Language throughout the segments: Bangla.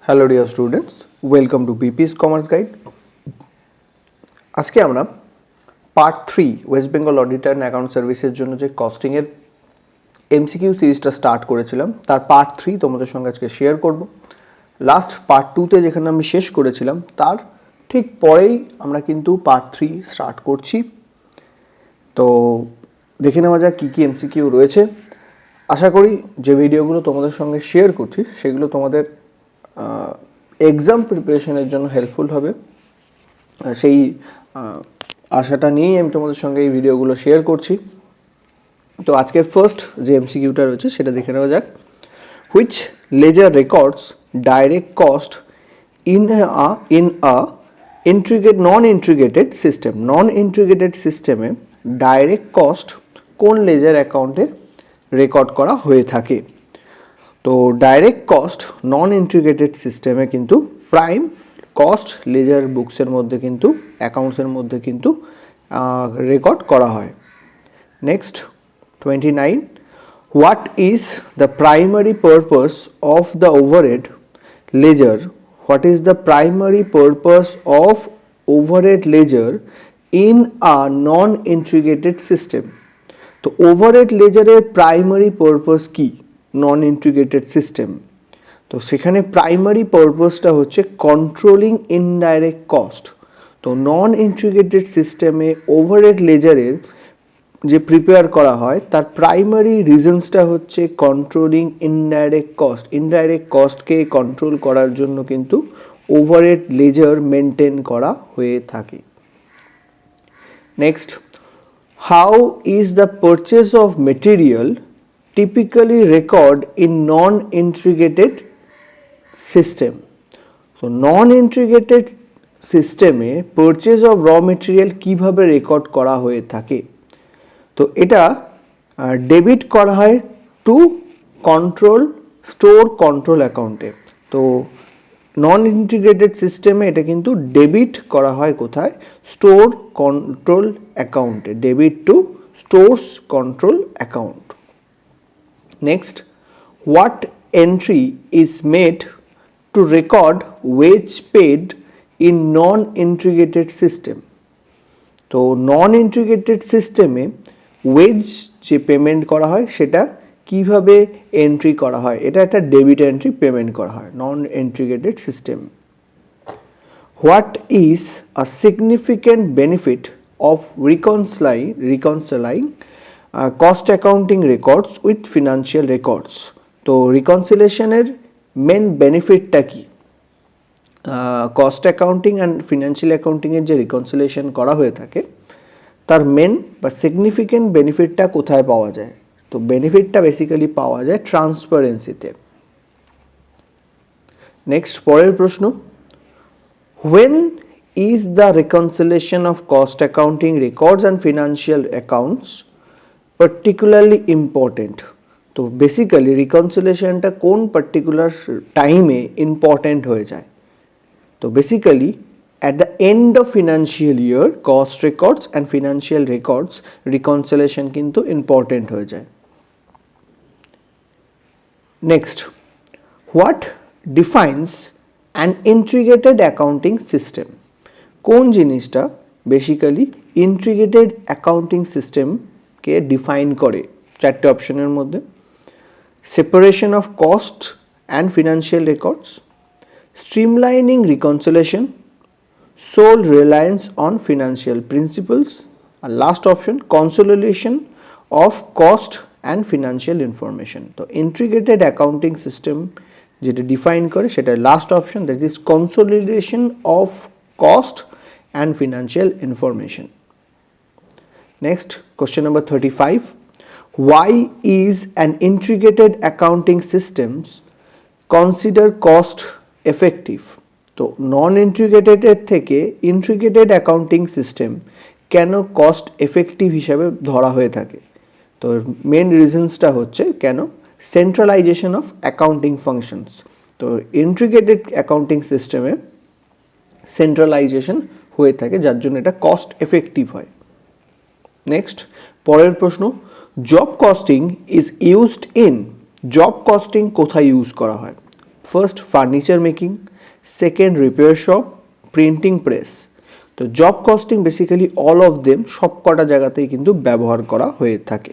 Hello dear students, welcome to BP's Commerce Guide. আজকে আমরা part 3 West Bengal auditor and account সার্ভিসের জন্য যে কস্টিং এর এমসিকিউ সিরিজটা স্টার্ট করেছিলাম তার পার্ট 3 তোমাদের সঙ্গে আজকে শেয়ার করব। লাস্ট পার্ট 2 তে যেখানে আমি শেষ করেছিলাম তার ঠিক পরেই আমরা কিন্তু পার্ট 3 স্টার্ট করছি। তো দেখে নেওয়া যাক কী কী এমসিকিউ রয়েছে। আশা করি যে ভিডিওগুলো তোমাদের সঙ্গে শেয়ার করছি সেগুলো তোমাদের এক্সাম প্রিপারেশনের জন্য হেল্পফুল হবে, সেই আশাটা নিয়েই আমি তোমাদের সঙ্গে এই ভিডিওগুলো শেয়ার করছি। তো আজকের ফার্স্ট যে এমসিকিউটা রয়েছে সেটা দেখে নেওয়া যাক। Which ledger records direct cost in a non integrated সিস্টেমে ডাইরেক্ট কস্ট কোন লেজার অ্যাকাউন্টে রেকর্ড করা হয়ে থাকে। তো ডাইরেক্ট কস্ট নন ইন্টিগ্রেটেড সিস্টেমে কিন্তু প্রাইম কস্ট লেজার বুকসের মধ্যে কিন্তু অ্যাকাউন্টসের মধ্যে কিন্তু রেকর্ড করা হয়। Next 29, what is the primary purpose of the overhead ledger in a non integrated system. তো ওভারহেড লেজারের প্রাইমারি পারপাস কি নন ইন্টিগ্রেটেড সিস্টেম? তো সেখানে প্রাইমারি পারপাসটা হচ্ছে কন্ট্রোলিং ইনডাইরেক্ট কস্ট। তো নন ইন্টিগ্রেটেড সিস্টেমে ওভারহেড লেজারের যে প্রিপেয়ার করা হয় তার প্রাইমারি রিজনসটা হচ্ছে কন্ট্রোলিং ইনডাইরেক্ট কস্টকে কন্ট্রোল করার জন্য কিন্তু ওভারহেড লেজার মেনটেন করা হয়ে থাকে। Next, how is the purchase of material typically record in non-integrated system? So non-integrated সিস্টেমে purchase of raw material কিভাবে রেকর্ড করা হয়ে থাকে? তো এটা ডেবিট করা হয় টু স্টোর কন্ট্রোল অ্যাকাউন্টে। তো নন ইন্টিগ্রেটেড সিস্টেমে এটা কিন্তু ডেবিট করা হয় কোথায়? স্টোর কন্ট্রোল অ্যাকাউন্টে, debit to stores control account. Next, what entry is made to record wage paid in non integrated system. তো নন ইন্টিগ্রেটেড সিস্টেমে ওয়েজ যে পেমেন্ট করা হয় সেটা কিভাবে এন্ট্রি করা হয়? এটা একটা ডেবিট এন্ট্রি পেমেন্ট করা হয় non integrated system. What is a significant benefit of reconciling cost accounting records with financial records. তো রিকনসিলেশনের মেন বেনিফিটটা কি? কস্ট অ্যাকাউন্টিং অ্যান্ড ফিনান্সিয়াল অ্যাকাউন্টিংয়ের যে রিকনসিলেশন করা হয়ে থাকে তার মেন বা সিগনিফিক্যান্ট বেনিফিটটা কোথায় পাওয়া যায়? তো বেনিফিটটা বেসিক্যালি পাওয়া যায় ট্রান্সপারেন্সিতে। নেক্সট, পরের প্রশ্ন, when is the reconciliation of cost accounting records and financial accounts particularly important? তো বেসিক্যালি রিকনসিলেশনটা কোন পার্টিকুলার টাইমে ইম্পর্টেন্ট হয়ে যায়? তো basically at the end of financial year cost records and financial records reconciliation কিন্তু important হয়ে যায়। Next, what defines an integrated accounting system? কোন জিনিসটা বেসিক্যালি ইন্টিগ্রেটেড অ্যাকাউন্টিং সিস্টেমকে ডিফাইন করে? চারটে অপশনের মধ্যে, separation of cost and financial records, streamlining reconciliation, sole reliance on financial principles, and last option consolidation of cost and financial information. তো integrated accounting system যেটা ডিফাইন করে সেটা last option, that is consolidation of cost and financial information. Next, question number 35, why is an integrated accounting systems consider cost effective? তো নন ইন্টিগ্রেটেডের থেকে ইন্টিগ্রেটেড অ্যাকাউন্টিং সিস্টেম কেন কস্ট এফেক্টিভ হিসাবে ধরা হয়ে থাকে? তো মেন রিজনসটা হচ্ছে কেন সেন্ট্রালাইজেশন অফ অ্যাকাউন্টিং ফাংশনস। তো ইন্টিগ্রেটেড অ্যাকাউন্টিং সিস্টেমে সেন্ট্রালাইজেশন হয়ে থাকে যার জন্য এটা কস্ট এফেক্টিভ হয়। নেক্সট, পরের প্রশ্ন, job costing is used in, job costing কোথায় ইউজ করা হয়? First furniture making, second repair shop, printing press. তো job costing basically all of them সব কটা জায়গাতেই কিন্তু ব্যবহার করা হয়ে থাকে।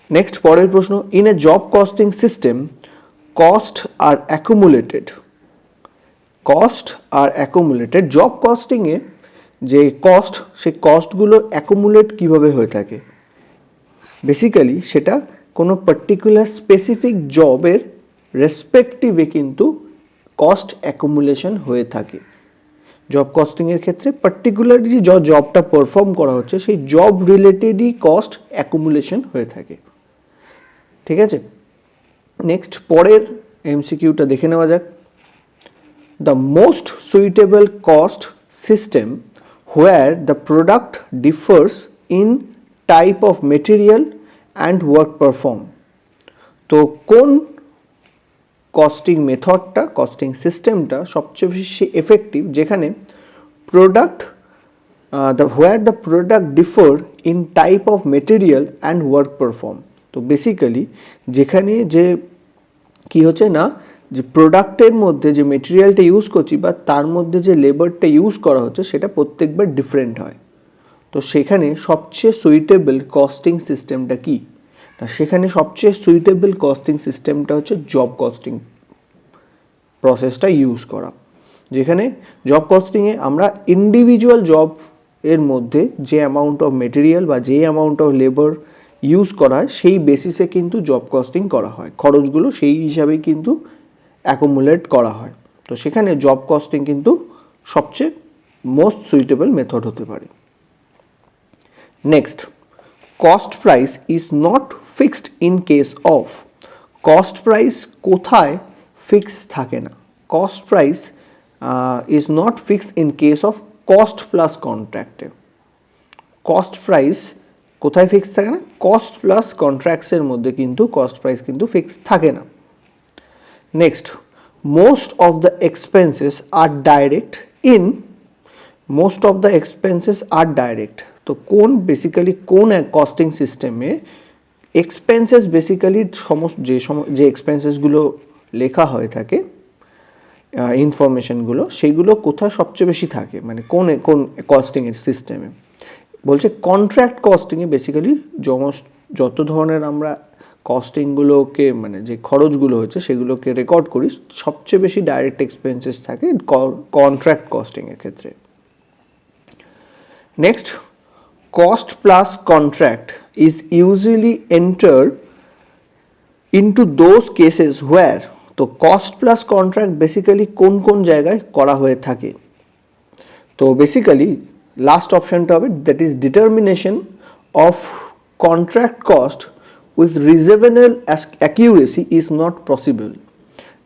নেক্সট পরের প্রশ্ন, in a job costing system cost are accumulated. Cost are accumulated, job কস্টিংয়ে যে কস্ট, সেই কস্টগুলো অ্যাকুমুলেট কীভাবে হয়ে থাকে? বেসিক্যালি সেটা কোনো পার্টিকুলার স্পেসিফিক জবের রেসপেক্টিভে কিন্তু কস্ট অ্যাকুমুলেশন হয়ে থাকে। জব কস্টিংয়ের ক্ষেত্রে পার্টিকুলারলি যে জবটা পারফর্ম করা হচ্ছে সেই জব রিলেটেডই কস্ট অ্যাকুমুলেশন হয়ে থাকে। ঠিক আছে, নেক্সট পরের এমসিকিউটা দেখে নেওয়া যাক। The most suitable cost system where the product differs in type of material and work perform. তো কোন কস্টিং মেথডটা, কস্টিং সিস্টেমটা সবচেয়ে বেশি এফেক্টিভ যেখানে product where the product differ in type of material and work perform. তো বেসিক্যালি যেখানে যে কি হচ্ছে না, যে প্রোডাক্টের মধ্যে যে মেটেরিয়ালটা ইউজ করছি বা তার মধ্যে যে লেবারটা ইউজ করা হচ্ছে সেটা প্রত্যেকবার ডিফারেন্ট হয়। তো সেখানে সবচেয়ে সুইটেবল কস্টিং সিস্টেমটা কি না, সেখানে সবচেয়ে সুইটেবল কস্টিং সিস্টেমটা হচ্ছে জব কস্টিং প্রসেসটা ইউজ করা, যেখানে জব কস্টিংয়ে আমরা ইন্ডিভিজুয়াল জব এর মধ্যে যে অ্যামাউন্ট অফ মেটেরিয়াল বা যে অ্যামাউন্ট অফ লেবার ইউজ করা হয় সেই বেসিসে কিন্তু জব কস্টিং করা হয়, খরচগুলো সেই হিসাবেই কিন্তু অ্যাকুমুলেট করা হয়। তো সেখানে জব কস্টিং কিন্তু সবচেয়ে মোস্ট সুইটেবল মেথড হতে পারে। Next, cost price is not fixed in case of. Cost price কোথায় ফিক্স থাকে না? Cost price is not fixed in case of cost plus কন্ট্রাক্টে। কস্ট প্রাইস কোথায় ফিক্স থাকে না? কস্ট প্লাস কন্ট্রাক্টসের মধ্যে কিন্তু কস্ট প্রাইস কিন্তু ফিক্স থাকে না। Next, most of the expenses are direct in, most of the expenses are direct. তো কোন বেসিক্যালি কোন কস্টিং সিস্টেমে এক্সপেন্সেস বেসিক্যালি সমস্ত যে এক্সপেন্সেসগুলো লেখা হয়ে থাকে ইনফরমেশনগুলো, সেইগুলো কোথায় সবচেয়ে বেশি থাকে, মানে কোন কোন কস্টিংয়ের সিস্টেমে? বলছে কন্ট্রাক্ট কস্টিংয়ে বেসিক্যালি যত ধরনের আমরা কস্টিংগুলোকে মানে যে খরচগুলো হচ্ছে সেগুলোকে রেকর্ড করি, সবচেয়ে বেশি ডাইরেক্ট এক্সপেন্সেস থাকে কন্ট্রাক্ট কস্টিংয়ের ক্ষেত্রে। Next, cost plus contract is usually entered into those cases where, তো cost plus contract বেসিক্যালি কোন কোন জায়গায় করা হয়ে থাকে? তো বেসিক্যালি লাস্ট অপশনটা হবে that is determination of contract cost with reasonable accuracy is not possible.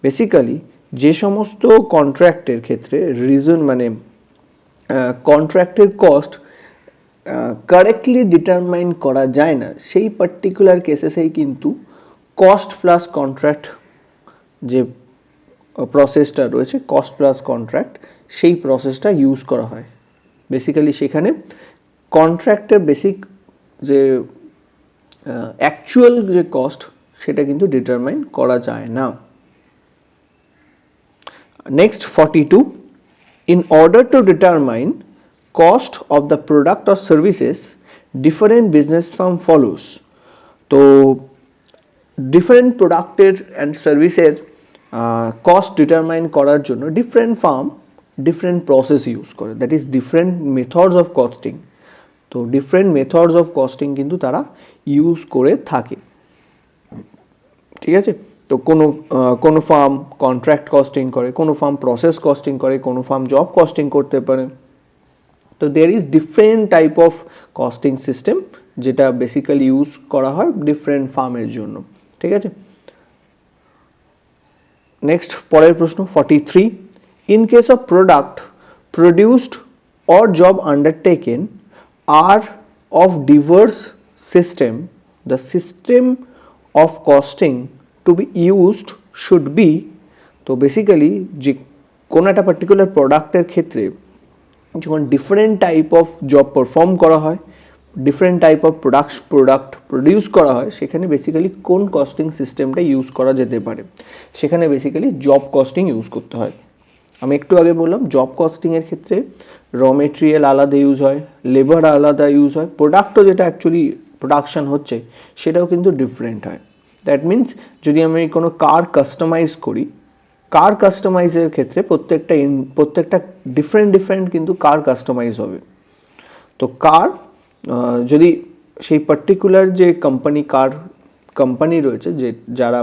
Basically যে সমস্ত কন্ট্রাক্টের ক্ষেত্রে মানে কন্ট্রাক্টের কস্ট কারেক্টলি ডিটারমাইন করা যায় না, সেই পার্টিকুলার কেসেসেই কিন্তু কস্ট প্লাস কন্ট্রাক্ট যে প্রসেসটা রয়েছে, কস্ট প্লাস কন্ট্রাক্ট, সেই প্রসেসটা ইউজ করা হয়। বেসিক্যালি সেখানে কন্ট্রাক্টের বেসিক যে অ্যাকচুয়াল যে কস্ট সেটা কিন্তু ডিটারমাইন করা যায় না। Next 42, in order to determine cost of the product or services different business firm follows। তো ডিফারেন্ট প্রোডাক্টের অ্যান্ড সার্ভিসের কস্ট ডিটারমাইন করার জন্য different firm different process use করে, that is different methods of costing. তো ডিফারেন্ট মেথডস অফ কস্টিং কিন্তু তারা ইউজ করে থাকে। ঠিক আছে, তো কোনো ফার্ম কন্ট্রাক্ট কস্টিং করে, কোনো ফার্ম প্রসেস কস্টিং করে, কোনো ফার্ম জব কস্টিং করতে পারে। তো there is different type of costing system যেটা বেসিক্যালি ইউজ করা হয় ডিফারেন্ট ফার্মের জন্য। ঠিক আছে, নেক্সট পরের প্রশ্ন 43, in case of product produced or job undertaken are of diverse system, the system of costing to be used should be. তো বেসিক্যালি যে কোনো একটা পার্টিকুলার প্রোডাক্টের ক্ষেত্রে যখন different type of job perform করা হয় different type of product produce করা হয়, সেখানে বেসিক্যালি কোন কস্টিং সিস্টেমটা ইউজ করা যেতে পারে, সেখানে বেসিক্যালি জব কস্টিং ইউজ করতে হয়। আমি একটু আগে বললাম জব কস্টিংয়ের ক্ষেত্রে র মেটেরিয়াল আলাদা ইউজ হয়, লেবার আলাদা ইউজ হয়, প্রোডাক্টও যেটা অ্যাকচুয়ালি প্রোডাকশন হচ্ছে সেটাও কিন্তু ডিফারেন্ট হয়। দ্যাট মিন্স যদি আমি কোনো কার কাস্টমাইজ করি, কার কাস্টমাইজের ক্ষেত্রে প্রত্যেকটা ডিফারেন্ট কিন্তু কার কাস্টমাইজ হবে। তো কার যদি সেই পার্টিকুলার যে কোম্পানি রয়েছে যে যারা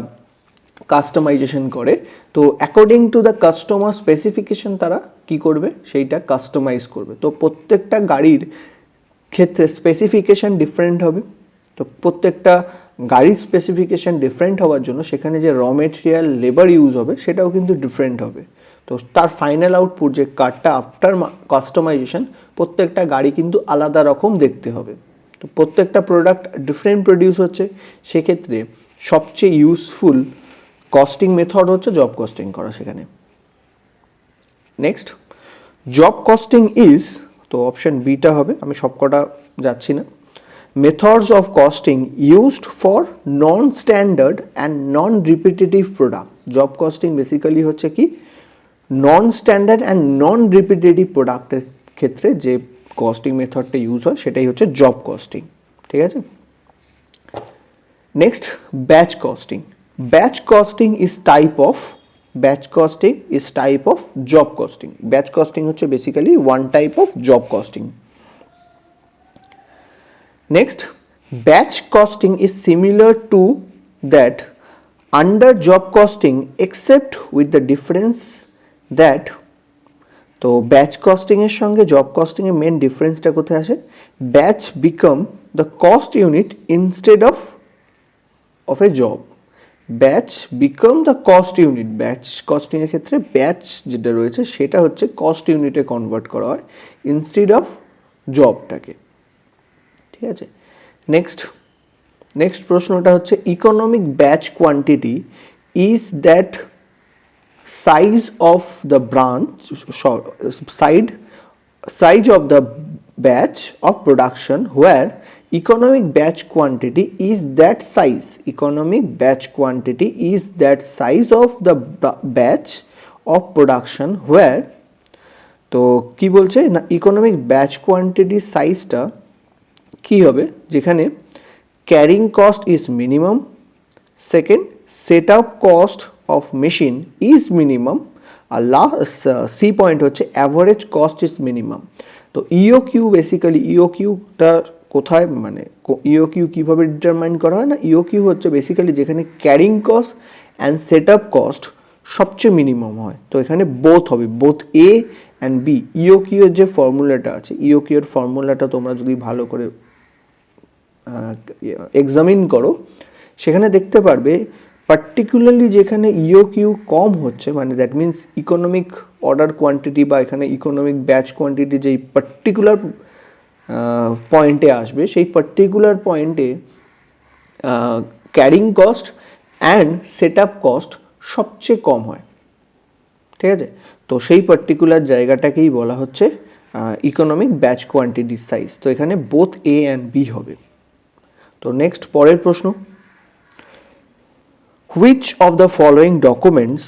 কাস্টমাইজেশন করে, তো according to the customer specification তারা কি করবে, সেইটা কাস্টমাইজ করবে। তো প্রত্যেকটা গাড়ির ক্ষেত্রে স্পেসিফিকেশান ডিফারেন্ট হবে। তো প্রত্যেকটা গাড়ির স্পেসিফিকেশান ডিফারেন্ট হওয়ার জন্য সেখানে যে র মেটেরিয়াল লেবার ইউজ হবে সেটাও কিন্তু ডিফারেন্ট হবে। তো তার ফাইনাল আউটপুট যে কারটা আফটার কাস্টমাইজেশন, প্রত্যেকটা গাড়ি কিন্তু আলাদা রকম দেখতে হবে। তো প্রত্যেকটা প্রোডাক্ট ডিফারেন্ট প্রডিউস হচ্ছে, সেক্ষেত্রে সবচেয়ে ইউজফুল কস্টিং মেথড হচ্ছে জব কস্টিং করা সেখানে। নেক্সট, জব কস্টিং ইজ, তো অপশন বিটা হবে, আমি সবকটা যাচ্ছি না। Methods of costing used for non standard and non repetitive product. Job costing basically হচ্ছে কি নন স্ট্যান্ডার্ড অ্যান্ড নন রিপিটেটিভ প্রোডাক্টের ক্ষেত্রে যে কস্টিং মেথডটা ইউজ হয় সেটাই হচ্ছে জব কস্টিং। ঠিক আছে। Next, batch costing. Batch costing is type of job costing. Batch costing হচ্ছে basically one type of job costing. Next, batch costing is similar to that under job costing except with the difference that, তো ব্যাচ কস্টিং এর সঙ্গে জব কস্টিং এর মেন ডিফারেন্সটা কোথায় আসে, batch become the cost unit instead of A job. Batch become the cost unit. Batch costing এর ক্ষেত্রে ব্যাচ যেটা রয়েছে সেটা হচ্ছে কস্ট ইউনিটে কনভার্ট করা হয় ইনস্টেড অফ জবটাকে। ঠিক আছে। নেক্সট প্রশ্নটা হচ্ছে economic batch quantity is that size of the size of the batch of production where economic batch quantity is that size. Economic batch quantity is that size of the batch of production where, তো কি বলছে না, ইকোনমিক ব্যাচ কোয়ান্টিটি সাইজটা কি হবে, যেখানে carrying cost is minimum, second set up cost of machine is minimum, আর লাস্ট সি পয়েন্ট হচ্ছে অ্যাভারেজ কস্ট ইজ মিনিমাম। তো ইওকিউ বেসিক্যালি ইওকিউটা কোথায়, মানে ইওকিউ কীভাবে ডিটারমাইন করা হয় না, ইওকিউ হচ্ছে বেসিক্যালি যেখানে carrying cost and set up cost সবচেয়ে মিনিমাম হয়। তো এখানে বোথ হবে, বোথ এ অ্যান্ড বি। ইওকিউ এর যে ফর্মুলাটা আছে, ইওকিউ এর ফর্মুলাটা তোমরা যদি ভালো করে এক্সামিন করো সেখানে দেখতে পারবে পার্টিকুলারলি যেখানে ইওকিউ কম হচ্ছে, মানে that means economic order quantity বা এখানে ইকোনমিক ব্যাচ কোয়ান্টিটি যেই পার্টিকুলার পয়েন্টে আসবে, সেই পার্টিকুলার পয়েন্টে carrying cost and set up cost সবচেয়ে কম হয়। ঠিক আছে। তো সেই পার্টিকুলার জায়গাটাকেই বলা হচ্ছে ইকোনমিক ব্যাচ কোয়ান্টিটি সাইজ। তো এখানে বোথ এ অ্যান্ড বি হবে। তো নেক্সট পরের প্রশ্ন, which of the following documents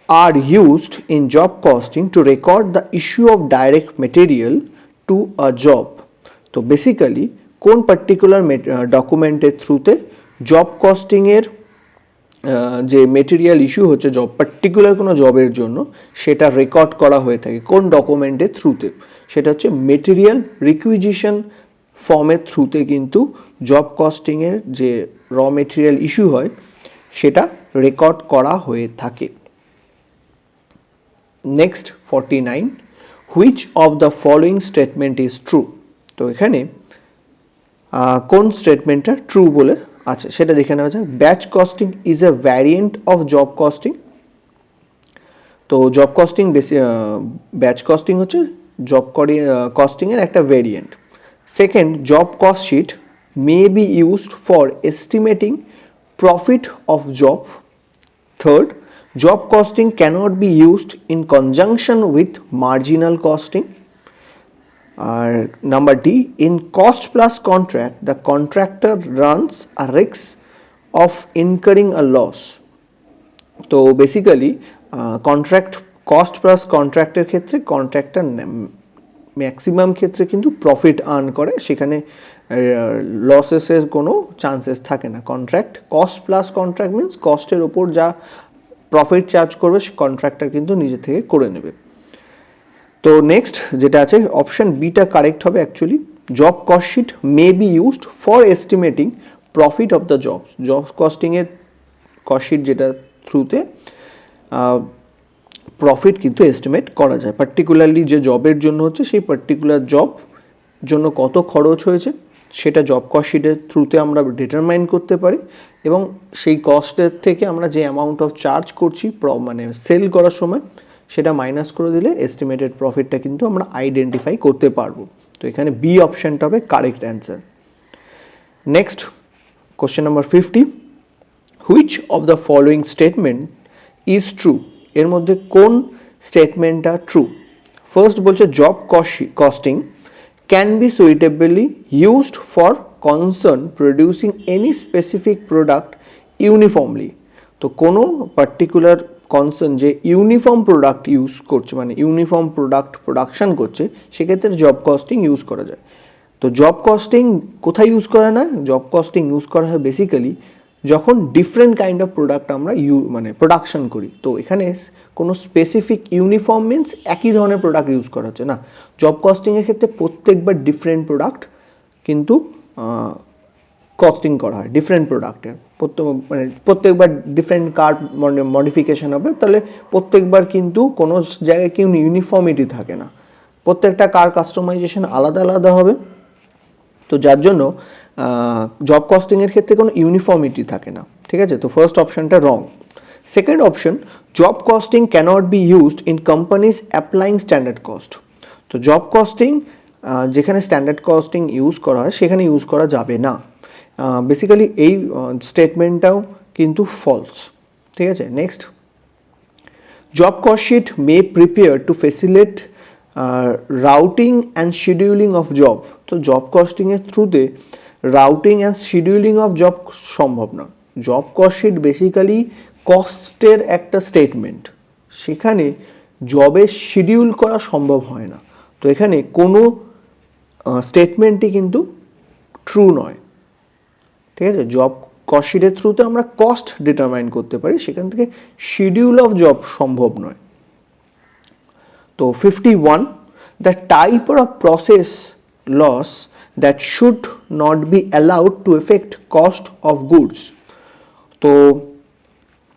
are used in job costing two record the issue of direct material to a job. তো বেসিক্যালি কোন পার্টিকুলার ডকুমেন্টের থ্রুতে জব কস্টিংয়ের যে মেটেরিয়াল ইস্যু হচ্ছে জব পার্টিকুলার কোনো জবের জন্য সেটা রেকর্ড করা হয়ে থাকে কোন ডকুমেন্টের থ্রুতে, সেটা হচ্ছে মেটেরিয়াল রিকুইজিশন ফর্মের থ্রুতে কিন্তু জব কস্টিংয়ের যে র মেটেরিয়াল ইস্যু হয় সেটা রেকর্ড করা হয়ে থাকে। Next 49, which of the following statement is true. তো এখানে কোন স্টেটমেন্টটা ট্রু বলে আছে সেটা দেখে নেওয়া যায়। Batch costing is a variant of job costing. তো জব কস্টিং ব্যাচ কস্টিং হচ্ছে জব কস্টিংয়ের একটা ভ্যারিয়েন্ট। Second, job cost sheet may be used for estimating profit of job. Third, job costing cannot be used in conjunction with marginal costing. আর number D, in cost plus contract the contractor runs a risk of incurring a loss. তো বেসিক্যালি কন্ট্রাক্ট কস্ট প্লাস কন্ট্রাক্টের ক্ষেত্রে কন্ট্রাক্টর ম্যাক্সিমাম ক্ষেত্রে কিন্তু প্রফিট আর্ন করে, সেখানে লসেসের কোনো চান্সেস থাকে না। Contract cost plus contract means কস্টের ওপর যা প্রফিট চার্জ করবে সে কন্ট্রাক্টর কিন্তু নিজে থেকে করে নেবে। তো নেক্সট যেটা আছে অপশন বিটা কারেক্ট হবে actually. Job cost sheet may be used for estimating profit of the job. Job কস্টিংয়ের কস্ট শিট যেটা থ্রুতে প্রফিট কিন্তু এস্টিমেট করা যায়, পার্টিকুলারলি যে জবের জন্য হচ্ছে সেই পার্টিকুলার জব জন্য কত খরচ হয়েছে সেটা জব কস্ট শিটের থ্রুতে আমরা ডিটারমাইন করতে পারি, এবং সেই কস্টের থেকে আমরা যে অ্যামাউন্ট অফ চার্জ করছি মানে সেল করার সময় সেটা মাইনাস করে দিলে এস্টিমেটেড প্রফিটটা কিন্তু আমরা আইডেন্টিফাই করতে পারবো। তো এখানে বি অপশানটা হবে correct answer. Next question number 50, which of the following statement is true? এর মধ্যে কোন স্টেটমেন্টটা ট্রু? ফার্স্ট বলছে job costing can be suitably used for concern producing any specific product uniformly. তো কোনো পার্টিকুলার কনসার্ন যে ইউনিফর্ম প্রোডাক্ট ইউজ করছে, মানে ইউনিফর্ম প্রোডাক্ট প্রোডাকশান করছে, সেক্ষেত্রে জব কস্টিং ইউজ করা যায়। তো জব কস্টিং কোথায় ইউজ করা না? জব কস্টিং ইউজ করা হয় বেসিক্যালি যখন ডিফারেন্ট কাইন্ড অফ প্রোডাক্ট আমরা মানে প্রোডাকশান করি। তো এখানে কোনো স্পেসিফিক ইউনিফর্ম মিনস একই ধরনের প্রোডাক্ট ইউজ করা হচ্ছে না। জব কস্টিংয়ের ক্ষেত্রে প্রত্যেকবার ডিফারেন্ট প্রোডাক্ট কিন্তু কস্টিং করা হয়, ডিফারেন্ট প্রোডাক্টের মানে প্রত্যেকবার ডিফারেন্ট কার্ড মডিফিকেশান হবে, তাহলে প্রত্যেকবার কিন্তু কোনো জায়গায় কেউ ইউনিফর্মিটি থাকে না, প্রত্যেকটা কার কাস্টমাইজেশন আলাদা আলাদা হবে। তো যার জন্য জব কস্টিংয়ের ক্ষেত্রে কোনো ইউনিফর্মিটি থাকে না, ঠিক আছে? তো ফার্স্ট অপশানটা wrong. Second option, job costing cannot be used in companies applying standard cost. তো জব কস্টিং যেখানে স্ট্যান্ডার্ড কস্টিং ইউজ করা হয় সেখানে ইউজ করা যাবে না। বেসিক্যালি এই স্টেটমেন্টটাও কিন্তু ফলস, ঠিক আছে? Next, job cost sheet may prepare to facilitate routing and scheduling of job. তো জব কস্টিংয়ের থ্রুতে routing and scheduling of job সম্ভব না। জব কস্ট শিট বেসিক্যালি কস্টের একটা স্টেটমেন্ট, সেখানে জবের শিডিউল করা সম্ভব হয় না। তো এখানে কোনো স্টেটমেন্টই কিন্তু ট্রু নয়, ঠিক আছে? জব কস্ট শিটের থ্রুতে আমরা কস্ট ডিটারমাইন করতে পারি, সেখান থেকে শিডিউল অফ জব সম্ভব নয়। তো 51, the type of process loss that should not be allowed to affect cost of goods. তো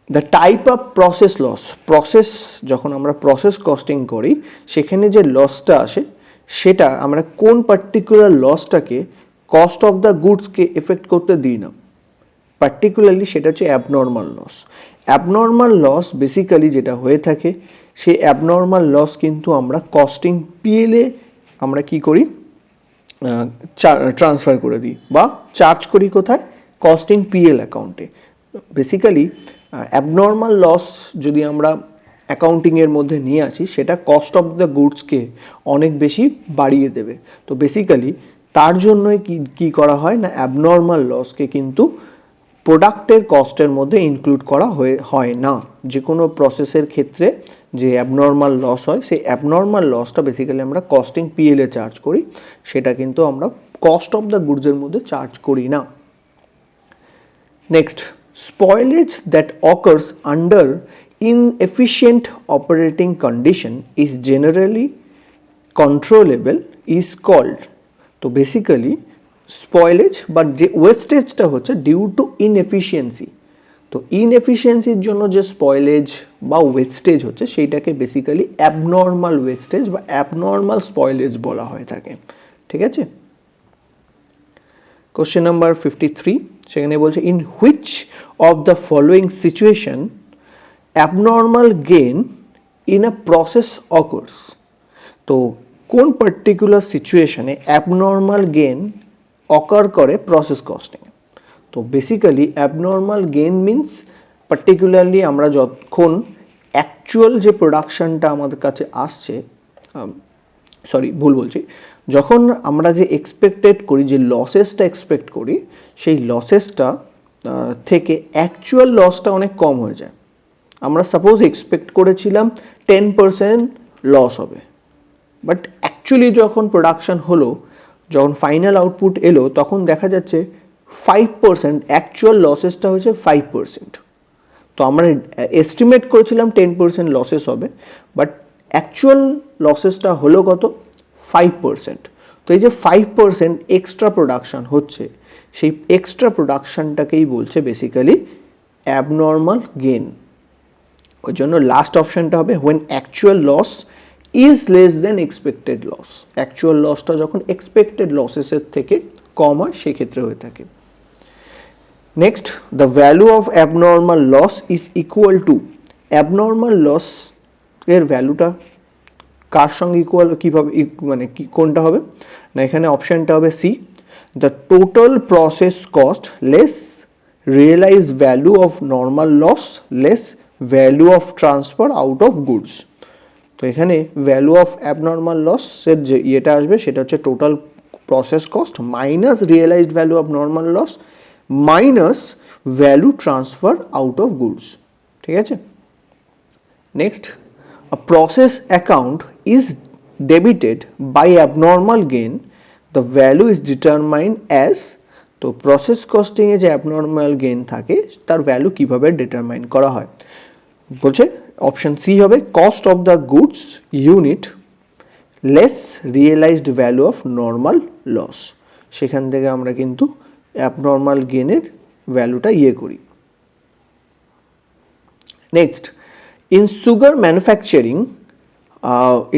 the type of process loss, process যখন আমরা প্রসেস কস্টিং করি সেখানে যে লসটা আসে সেটা আমরা কোন পার্টিকুলার লসটাকে কস্ট অফ দ্য গুডসকে এফেক্ট করতে দিই না। পার্টিকুলারলি সেটা হচ্ছে abnormal loss. Abnormal loss basically যেটা হয়ে থাকে সেই অ্যাবনর্মাল লস কিন্তু আমরা কস্টিং পিএলে আমরা কি করি, ট্রান্সফার করে দিই বা চার্জ করি কোথায়, কস্টিং পিএল অ্যাকাউন্টে। বেসিক্যালি অ্যাবনর্মাল লস যদি আমরা অ্যাকাউন্টিংয়ের মধ্যে নিয়ে আসি সেটা কস্ট অফ দ্য গুডসকে অনেক বেশি বাড়িয়ে দেবে। তো বেসিক্যালি তার জন্যই কি করা হয় না, অ্যাবনর্মাল লসকে কিন্তু প্রোডাক্টের কস্টের মধ্যে ইনক্লুড করা হয় না। যে কোনো প্রসেসের ক্ষেত্রে যে অ্যাবনর্মাল লস হয় সেই অ্যাবনর্মাল লসটা বেসিক্যালি আমরা কস্টিং পিএলে চার্জ করি, সেটা কিন্তু আমরা কস্ট অফ দ্য গুডসের মধ্যে চার্জ করি না। Next, spoilage that occurs under inefficient operating condition is generally controllable is called। তো বেসিক্যালি স্পয়েলেজ বা যে ওয়েস্টেজটা হচ্ছে ডিউ টু ইনএফিসিয়েন্সি। তো ইনএফিসিয়েন্সির জন্য যে স্পয়েলেজ বা ওয়েস্টেজ হচ্ছে সেইটাকে বেসিক্যালি অ্যাবনর্মাল ওয়েস্টেজ বা অ্যাবনর্মাল স্পয়েলেজ বলা হয়ে থাকে, ঠিক আছে? কোশ্চেন নাম্বার 53, সেখানে বলছে in which of the following situation abnormal gain in a process occurs. তো কোন পার্টিকুলার সিচুয়েশনে অ্যাবনর্মাল গেইন অকার করে প্রসেস কস্টিং। তো basically abnormal gain means particularly আমরা যখন অ্যাকচুয়াল যে প্রোডাকশানটা আমাদের কাছে আসছে, ভুল বলছি, যখন আমরা যে এক্সপেক্টেড করি, যে লসেসটা এক্সপেক্ট করি, সেই লসেসটা থেকে অ্যাকচুয়াল লসটা অনেক কম হয়ে যায়। আমরা সাপোজ এক্সপেক্ট করেছিলাম 10% লস হবে, বাট অ্যাকচুয়ালি যখন প্রোডাকশন হলো, যখন ফাইনাল আউটপুট এলো, তখন দেখা যাচ্ছে 5%, অ্যাকচুয়াল লসেসটা হচ্ছে 5%। তো আমরা এস্টিমেট করেছিলাম 10% লসেস হবে, বাট অ্যাকচুয়াল লসেসটা হলো কত? 5%। তো এই যে 5% এক্সট্রা প্রোডাকশান হচ্ছে, সেই এক্সট্রা প্রোডাকশানটাকেই বলছে বেসিক্যালি অ্যাবনর্মাল গেন। ওই জন্য লাস্ট অপশানটা হবে when actual loss is less than expected loss. Actual লসটা যখন এক্সপেক্টেড লসেসের থেকে কম হয় সেক্ষেত্রে হয়ে থাকে। Next, the value of abnormal loss is equal to, abnormal loss এর ভ্যালুটা কার সঙ্গে ইকুয়াল, কীভাবে মানে কি কোনটা হবে না, এখানে অপশানটা হবে C, the total process cost less realise value of normal loss less value of transfer out of goods. তো এখানে ভ্যালু অফ অ্যাবনর্মাল লসের যে ইয়েটা আসবে সেটা হচ্ছে total process cost minus realised value of normal loss minus value transfer out of goods. ঠিক আছে। Next, a process account is debited by abnormal gain, the value is determined as, তো প্রসেস কস্টিংয়ে যে অ্যাবনর্মাল গেইন থাকে তার ভ্যালু কীভাবে ডিটারমাইন করা হয়, বলছে অপশান সি হবে cost of the goods unit less realised value of normal loss. সেখান থেকে আমরা কিন্তু অ্যাবনর্মাল গেনের ভ্যালুটা করি। Next, in sugar manufacturing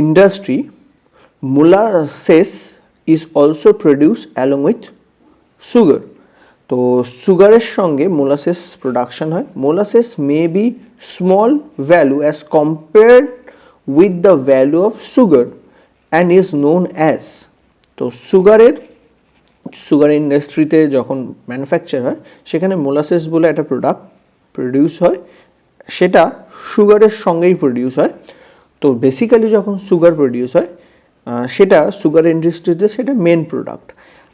industry, molasses is also produced along with sugar. তো সুগারের সঙ্গে মোলাসেস প্রোডাকশন হয়। Molasses may be small value as compared with the value of sugar and is known as, তো সুগার ইন্ডাস্ট্রিতে যখন ম্যানুফ্যাকচার হয় সেখানে মোলাসেস বলে একটা প্রোডাক্ট প্রডিউস হয়, সেটা সুগারের সঙ্গেই প্রডিউস হয়। তো বেসিক্যালি যখন সুগার প্রডিউস হয় সেটা সুগার ইন্ডাস্ট্রিতে সেটা মেন প্রোডাক্ট,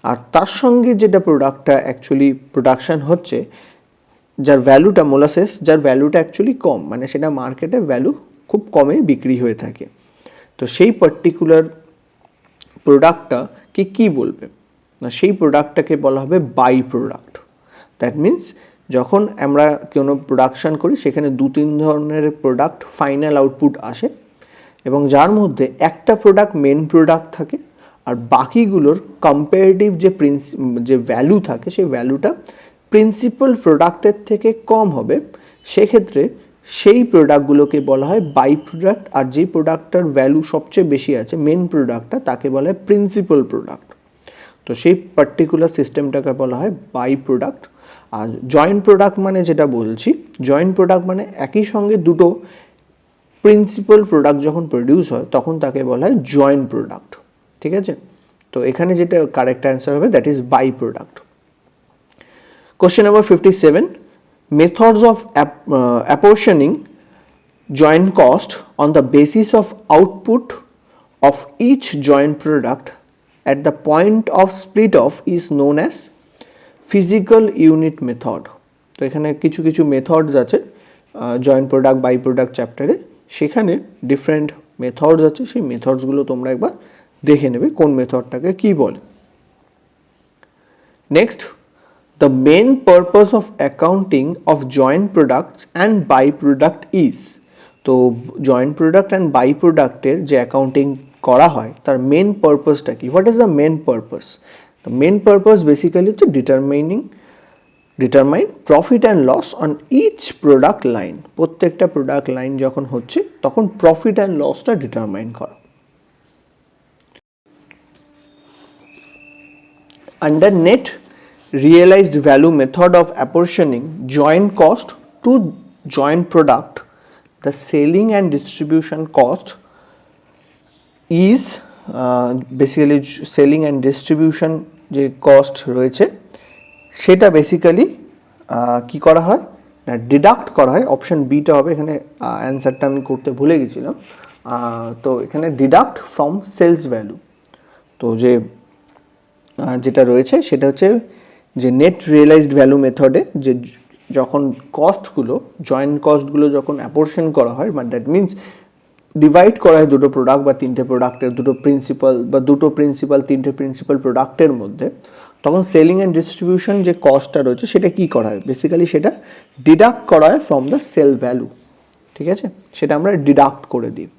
আর তার সঙ্গে যেটা প্রোডাক্টটা অ্যাকচুয়ালি প্রোডাকশান হচ্ছে যার ভ্যালুটা মোলাসেস, যার ভ্যালুটা অ্যাকচুয়ালি কম, মানে সেটা মার্কেটে ভ্যালু খুব কমে বিক্রি হয়ে থাকে। তো সেই পার্টিকুলার প্রোডাক্টটাকে কী বলবে না, সেই প্রোডাক্টটাকে বলা হবে বাই প্রোডাক্ট। দ্যাট মিনস যখন আমরা কোনো প্রোডাকশান করি সেখানে 2-3 ধরনের প্রোডাক্ট ফাইনাল আউটপুট আসে, এবং যার মধ্যে একটা প্রোডাক্ট মেন প্রোডাক্ট থাকে আর বাকিগুলোর কম্পারেটিভ যে ভ্যালু থাকে সেই ভ্যালুটা প্রিন্সিপাল প্রোডাক্টের থেকে কম হবে। সেক্ষেত্রে সেই প্রোডাক্টগুলোকে বলা হয় বাই প্রোডাক্ট, আর যেই প্রোডাক্টটার ভ্যালু সবচেয়ে বেশি আছে মেন প্রোডাক্টটা তাকে বলা হয় প্রিন্সিপাল প্রোডাক্ট। তো সেই পার্টিকুলার সিস্টেমটাকে বলা হয় বাই প্রোডাক্ট। আর জয়েন্ট প্রোডাক্ট মানে যেটা বলছি, জয়েন্ট প্রোডাক্ট মানে একই সঙ্গে দুটো প্রিন্সিপাল প্রোডাক্ট যখন প্রডিউস হয় তখন তাকে বলা হয় জয়েন্ট প্রোডাক্ট। ঠিক আছে। তো এখানে যেটা কারেক্ট অ্যান্সার হবে that is by product. Question number 57, methods of apportioning joint cost on the basis of output of each joint product at the point of split off is known as physical unit method. তো এখানে কিছু কিছু মেথডস আছে জয়েন্ট প্রোডাক্ট বাই প্রোডাক্ট চ্যাপ্টারে, সেখানে ডিফারেন্ট মেথডস আছে, সেই মেথডসগুলো তোমরা একবার দেখে নেবে কোন মেথডটাকে কি বলে। Next, the main purpose of accounting of joint products and by product is, তো জয়েন্ট প্রোডাক্ট অ্যান্ড বাই প্রোডাক্টের যে অ্যাকাউন্টিং করা হয় তার মেন পারপাসটা কি, what is the main purpose? The main purpose basically হচ্ছে determine profit and loss on each product line. প্রত্যেকটা প্রোডাক্ট লাইন যখন হচ্ছে তখন প্রফিট অ্যান্ড লসটা ডিটারমাইন করা। Under net realised value method of apportioning joint cost two joint product, the selling and distribution cost is basically selling and distribution যে কস্ট রয়েছে সেটা বেসিক্যালি কি করা হয় না ডিডাক্ট করা হয়। অপশান বিটা হবে, এখানে অ্যান্সারটা আমি করতে ভুলে গেছিলাম। তো এখানে ডিডাক্ট ফ্রম সেলস ভ্যালু। তো যেটা রয়েছে সেটা হচ্ছে যে নেট রিয়েলাইজড ভ্যালু মেথডে যে যখন কস্টগুলো জয়েন্ট কস্টগুলো যখন অ্যাপোর্শন করা হয়, মানে দ্যাট মিনস ডিভাইড করা হয় দুটো প্রোডাক্ট বা তিনটে প্রোডাক্টের, দুটো প্রিন্সিপাল তিনটে প্রিন্সিপাল প্রোডাক্টের মধ্যে, তখন সেলিং অ্যান্ড ডিস্ট্রিবিউশন যে কস্টটা রয়েছে সেটা কি করা হয়, বেসিক্যালি সেটা ডিডাক্ট করা হয় ফ্রম দ্য সেল ভ্যালু। ঠিক আছে, সেটা আমরা ডিডাক্ট করে দিই।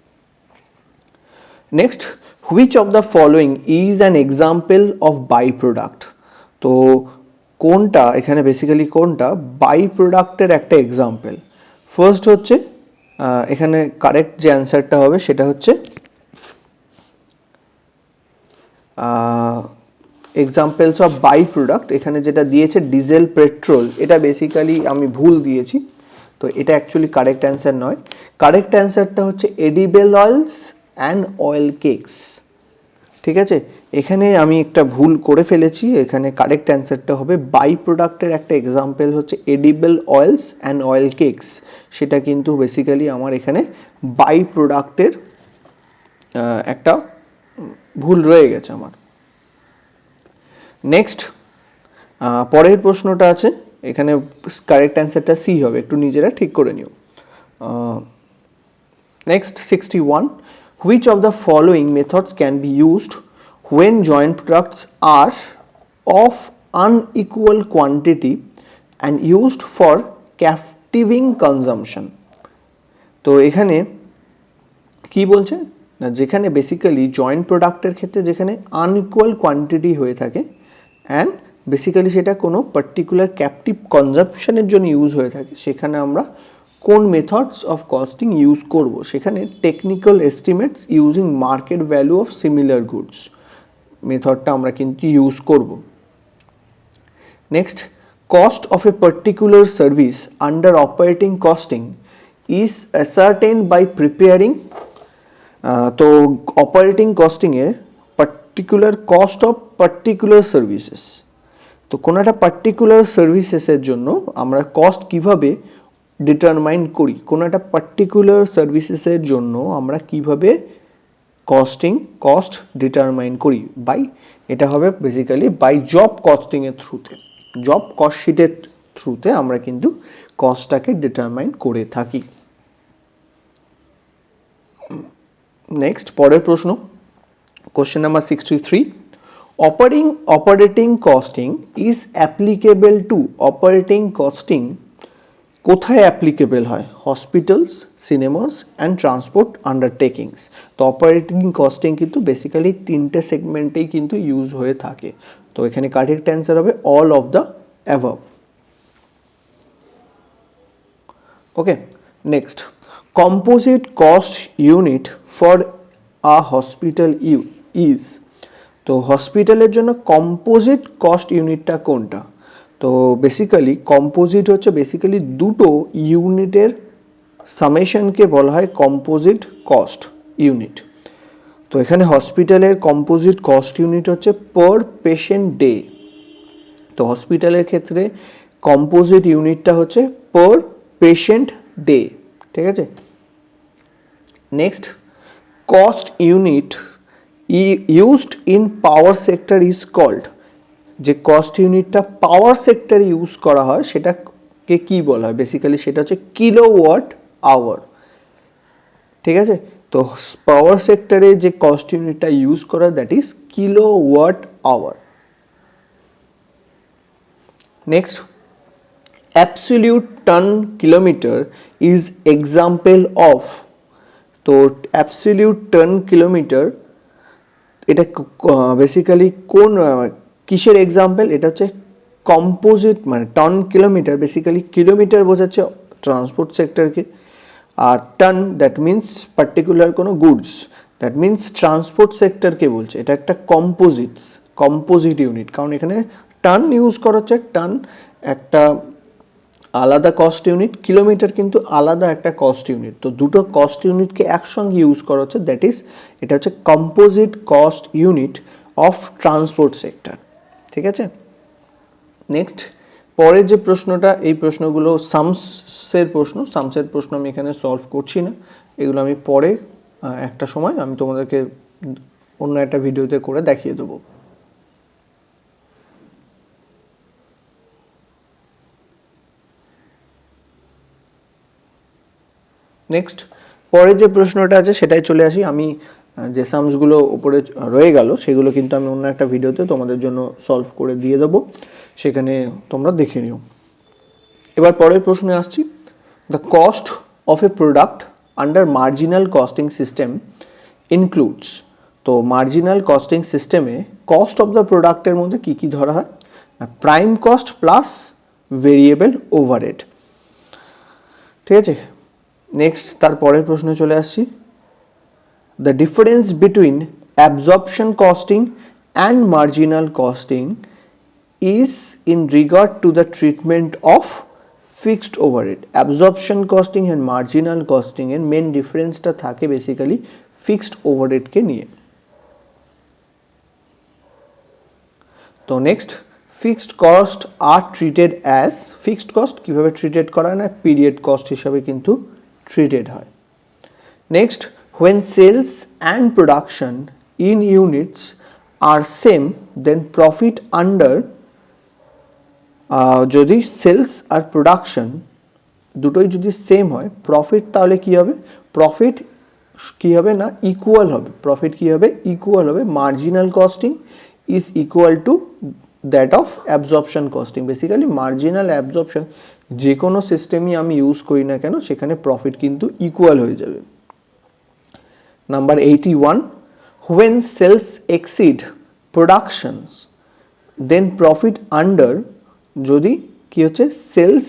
Next, which of the following is an example of by product. তো কোনটা এখানে বেসিক্যালি কোনটা বাই প্রোডাক্টের একটা এক্সাম্পল। ফার্স্ট হচ্ছে এখানে কারেক্ট যে অ্যান্সারটা হবে সেটা হচ্ছে এক্সাম্পলস অফ বাই প্রোডাক্ট। এখানে যেটা দিয়েছে ডিজেল পেট্রোল, এটা বেসিক্যালি আমি ভুল দিয়েছি, তো এটা অ্যাকচুয়ালি কারেক্ট অ্যান্সার নয়। কারেক্ট অ্যান্সারটা হচ্ছে edible oils and oil cakes. ঠিক আছে, এখানে আমি একটা ভুল করে ফেলেছি, এখানে কারেক্ট অ্যান্সারটা হবে বাই প্রোডাক্টের একটা এক্সাম্পল হচ্ছে edible oils and oil cakes. সেটা কিন্তু বেসিক্যালি আমার এখানে বাই প্রোডাক্টের একটা ভুল রয়ে গেছে আমার। নেক্সট, পরের প্রশ্নটা আছে, এখানে কারেক্ট অ্যান্সারটা সি হবে, একটু নিজেরা ঠিক করে নিও। Next 61, which of the following methods can be used when joint products are of unequal quantity and used for captiving consumption। তো এখানে কি বলছে না, যেখানে বেসিক্যালি জয়েন্ট প্রোডাক্টের ক্ষেত্রে যেখানে আনইকুয়াল কোয়ান্টিটি হয়ে থাকে অ্যান্ড বেসিক্যালি সেটা কোনো পার্টিকুলার ক্যাপটিভ কনজাম্পশনের জন্য ইউজ হয়ে থাকে, সেখানে আমরা কোন মেথডস অফ কস্টিং ইউজ করব, সেখানে technical estimates using market value of similar goods মেথডটা আমরা কিন্তু ইউজ করব। Next, cost of a particular service under operating costing is ascertained by preparing তো অপারেটিং কস্টিংয়ে particular cost of particular services, তো কোনো একটা পার্টিকুলার সার্ভিসেসের জন্য আমরা কস্ট কিভাবে ডিটারমাইন করি, কোনো একটা পার্টিকুলার সার্ভিসেসের জন্য আমরা কিভাবে কস্ট ডিটারমাইন করি বাই, এটা হবে বেসিক্যালি বাই জব কস্টিংয়ের থ্রুতে, জব কস্ট শিটের থ্রুতে আমরা কিন্তু কস্টটাকে ডিটারমাইন করে থাকি। নেক্সট, পরের প্রশ্ন, question number 63, operating costing is applicable to, operating costing কোথায় অ্যাপ্লিকেবল হয়, hospitals, cinemas and transport undertakings. তো অপারেটিং কস্টিং কিন্তু বেসিক্যালি তিনটে সেগমেন্টেই কিন্তু ইউজ হয়ে থাকে, তো এখানে কারেক্ট অ্যান্সার হবে all of the above. Okay, next, composite cost unit for a hospital is. তো হসপিটালের জন্য কম্পোজিট কস্ট ইউনিটটা কোনটা, তো বেসিক্যালি কম্পোজিট হচ্ছে বেসিক্যালি দুটো ইউনিটের সামেশনকে বলা হয় কম্পোজিট কস্ট ইউনিট। তো এখানে হসপিটালের কম্পোজিট কস্ট ইউনিট হচ্ছে পার পেশেন্ট ডে, তো হসপিটালের ক্ষেত্রে কম্পোজিট ইউনিটটা হচ্ছে পার পেশেন্ট ডে। ঠিক আছে, next, cost unit used in power sector is called, যে কস্ট ইউনিটটা পাওয়ার সেক্টরে ইউজ করা হয় সেটাকে কি বলা হয়, বেসিক্যালি সেটা হচ্ছে কিলোওয়াট আওয়ার। ঠিক আছে, তো পাওয়ার সেক্টরে যে কস্ট ইউনিটটা ইউজ করা that is kilowatt hour. Next, absolute ton kilometre is example of. তো অ্যাবসলিউট টন কিলোমিটার এটা বেসিক্যালি কোন কিসের এক্সাম্পল, এটা হচ্ছে কম্পোজিট, মানে টন কিলোমিটার বেসিক্যালি কিলোমিটার বোঝাচ্ছে ট্রান্সপোর্ট সেক্টরকে, আর টন দ্যাট মিন্স পার্টিকুলার কোনো গুডস, দ্যাট মিন্স ট্রান্সপোর্ট সেক্টরকে বলছে। এটা একটা কম্পোজিট ইউনিট, কারণ এখানে টন ইউজ করা হচ্ছে, টন একটা আলাদা কস্ট ইউনিট, কিলোমিটার কিন্তু আলাদা একটা কস্ট ইউনিট, তো দুটো কস্ট ইউনিটকে একসঙ্গে ইউজ করা হচ্ছে, দ্যাট ইজ এটা হচ্ছে composite cost unit of transport sector. ঠিক আছে, নেক্সট, পরের যে প্রশ্নটা, এই প্রশ্নগুলো সামসের প্রশ্ন আমি এখানে সলভ করছি না, এগুলো আমি পরে একটা সময় আমি তোমাদেরকে অন্য একটা ভিডিওতে করে দেখিয়ে দেবো। নেক্সট পরে যে প্রশ্নটা আছে সেটাই চলে আসি। আমি যে সামসগুলো উপরে রয়ে গেল সেগুলো কিন্তু আমি অন্য একটা ভিডিওতে তোমাদের জন্য সলভ করে দিয়ে দেবো, সেখানে তোমরা দেখে নিও। এবার পরের প্রশ্নে আসছি। The cost of A product under marginal costing system includes. তো মার্জিনাল কস্টিং সিস্টেমে কস্ট অফ দ্য প্রোডাক্টের মধ্যে কী কী ধরা হয়? Prime cost plus variable overhead. ঠিক আছে, নেক্সট তার পরের প্রশ্নে চলে আসছি। The difference between absorption costing and marginal costing is in regard to the treatment of fixed overhead. Absorption costing and marginal costing এর মেন ডিফারেন্সটা থাকে বেসিক্যালি ফিক্সড ওভারহেডকে নিয়ে। তো নেক্সট, ফিক্সড কস্ট আর ট্রিটেড অ্যাজ, ফিক্সড কস্ট কীভাবে ট্রিটেড করা হয় না, পিরিয়ড কস্ট হিসাবে কিন্তু ট্রিটেড হয়। Next, when sales and production in units are same then profit under, যদি সেলস আর প্রোডাকশন দুটোই যদি সেম হয় প্রফিট তাহলে কি হবে? প্রফিট কি হবে না ইকুয়াল হবে। প্রফিট কি হবে? ইকুয়াল হবে। Marginal costing is equal to that of absorption costing. Basically marginal absorption যে কোনো সিস্টেমই আমি ইউজ করি না কেন সেখানে প্রফিট কিন্তু ইকুয়াল হয়ে যাবে। Number 81, when sales exceed productions then profit under, যদি কি হচ্ছে sales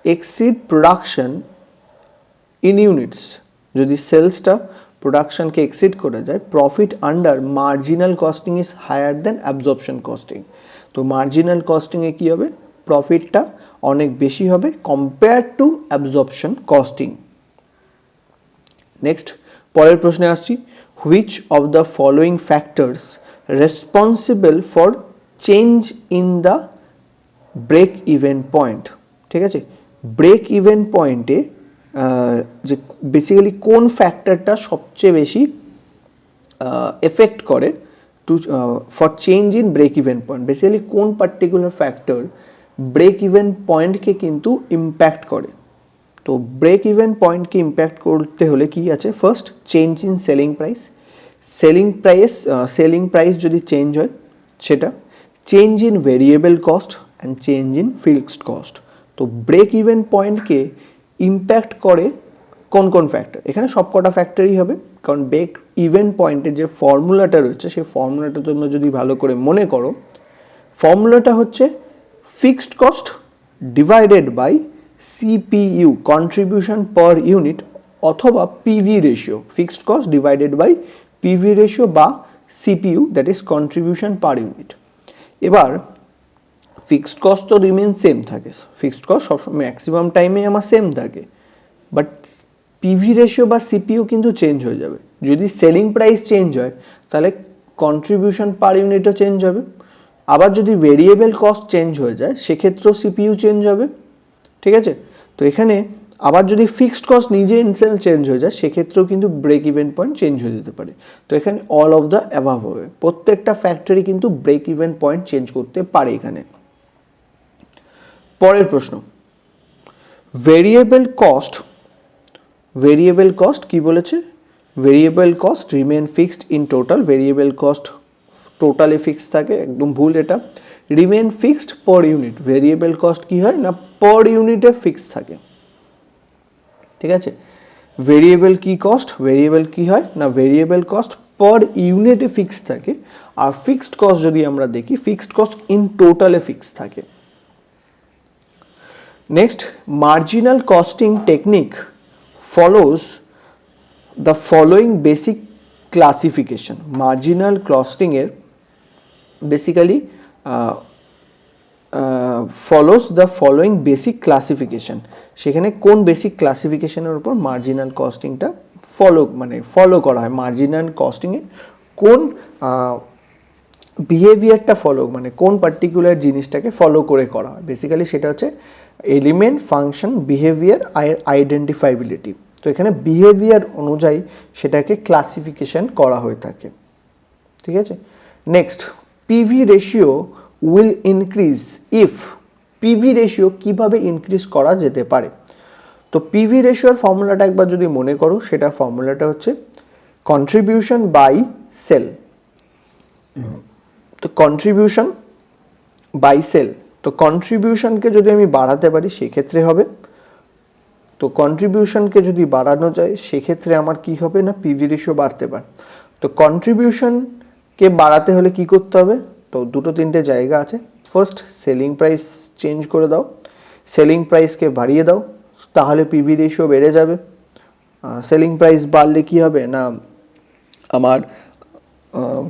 exceed production in units, যদি সেলসটা প্রোডাকশনকে এক্সিড করে যায় profit under marginal costing is higher then absorption costing. তো মার্জিনাল কস্টিংয়ে কী হবে? প্রফিটটা অনেক বেশি হবে compare to absorption costing. Next পরের প্রশ্নে আসছি। Which of the following factors responsible for change in the break even point? ঠিক আছে, ব্রেক ইভেন পয়েন্টে যে বেসিক্যালি কোন ফ্যাক্টরটা সবচেয়ে বেশি এফেক্ট করে to for change in break even point? Basically কোন পার্টিকুলার ফ্যাক্টর ব্রেক ইভেন পয়েন্টকে কিন্তু ইম্প্যাক্ট করে? তো ব্রেক ইভেন পয়েন্টকে ইম্প্যাক্ট করতে হলে কি আছে? First, change in selling price. Selling price যদি চেঞ্জ হয় সেটা, change in variable cost and change in fixed cost. তো ব্রেক ইভেন পয়েন্টকে ইম্প্যাক্ট করে কোন কোন ফ্যাক্টর? এখানে সবকটা ফ্যাক্টরই হবে, কারণ ব্রেক ইভেন পয়েন্টের যে ফর্মুলাটা রয়েছে সেই ফর্মুলাটা তোমরা যদি ভালো করে মনে করো, ফর্মুলাটা হচ্ছে fixed cost divided by CPU contribution per unit অথবা PV ratio. Fixed cost divided by PV ratio বা CPU, that is contribution per unit. এবার ফিক্সড কস্ট তো রিমেন সেম থাকে, ফিক্সড কস্ট সবসময় ম্যাক্সিমাম টাইমে আমার সেম থাকে, বাট পিভি রেশিও বা CPU কিন্তু চেঞ্জ হয়ে যাবে। যদি সেলিং প্রাইস চেঞ্জ হয় তাহলে কন্ট্রিবিউশন পার ইউনিটও চেঞ্জ হবে। আবার যদি ভেরিয়েবল কস্ট চেঞ্জ হয়ে যায় সেক্ষেত্রেও CPU চেঞ্জ হবে। ঠিক আছে, তো এখানে আবার যদি ফিক্সড কস্ট নিজে ইনসেল চেঞ্জ হয়ে যায় সেক্ষেত্রেও কিন্তু ব্রেক ইভেন পয়েন্ট চেঞ্জ হয়ে যেতে পারে। তো এখানে অল অফ দ্য অ্যাভাব হবে, প্রত্যেকটা ফ্যাক্টরি কিন্তু ব্রেক ইভেন পয়েন্ট চেঞ্জ করতে পারে এখানে। পরের প্রশ্ন, ভেরিয়েবল কস্ট কি বলেছে? Variable cost remain fixed in total. Variable cost totally fixed থাকে, একদম ভুল এটা। Remain fixed per unit, variable cost কি হয় না পার ইউনিটে ফিক্সড থাকে। ঠিক আছে, ভেরিয়েবল কি হয় না ভেরিয়েবল কস্ট পার ইউনিটে ফিক্সড থাকে। আর ফিক্সড কস্ট যদি আমরা দেখি, ফিক্সড কস্ট ইন টোটালে ফিক্সড থাকে। Next, marginal costing technique follows the following basic classification. Marginal কস্টিংয়ের basically follows the following basic classification. সেখানে কোন বেসিক ক্লাসিফিকেশনের উপর মার্জিনাল কস্টিংটা ফলো করা হয়? মার্জিনাল কস্টিংয়ে কোন বিহেভিয়ারটা কোন পার্টিকুলার জিনিসটাকে ফলো করে করা হয়? বেসিক্যালি সেটা হচ্ছে এলিমেন্ট, ফাংশন, বিহেভিয়ার, আইডেন্টিফাইবিলিটি। তো এখানে বিহেভিয়ার অনুযায়ী সেটাকে ক্লাসিফিকেশন করা হয়ে থাকে। ঠিক আছে। Next, PV ratio will increase if, PV ratio কিভাবে ইনক্রিজ করা যেতে পারে। তো পিভি রেশিওর ফর্মুলাটা একবার যদি মনে করো, সেটা ফর্মুলাটা হচ্ছে কন্ট্রিবিউশন বাই সেল। তো কন্ট্রিবিউশন বাই সেল, তো কন্ট্রিবিউশনকে যদি আমি বাড়াতে পারি সেক্ষেত্রে হবে, তো কন্ট্রিবিউশনকে যদি বাড়ানো যায় সেক্ষেত্রে আমার কি হবে না, পিভি রেশিও বাড়তে পারে। তো কন্ট্রিবিউশনকে বাড়াতে হলে কি করতে হবে, তো দুটো তিনটে জায়গা আছে। ফার্স্ট, সেলিং প্রাইস চেঞ্জ করে দাও, সেলিং প্রাইসকে বাড়িয়ে দাও, তাহলে পিভি রেশিও বেড়ে যাবে। সেলিং প্রাইস বাড়লে কি হবে না, আমার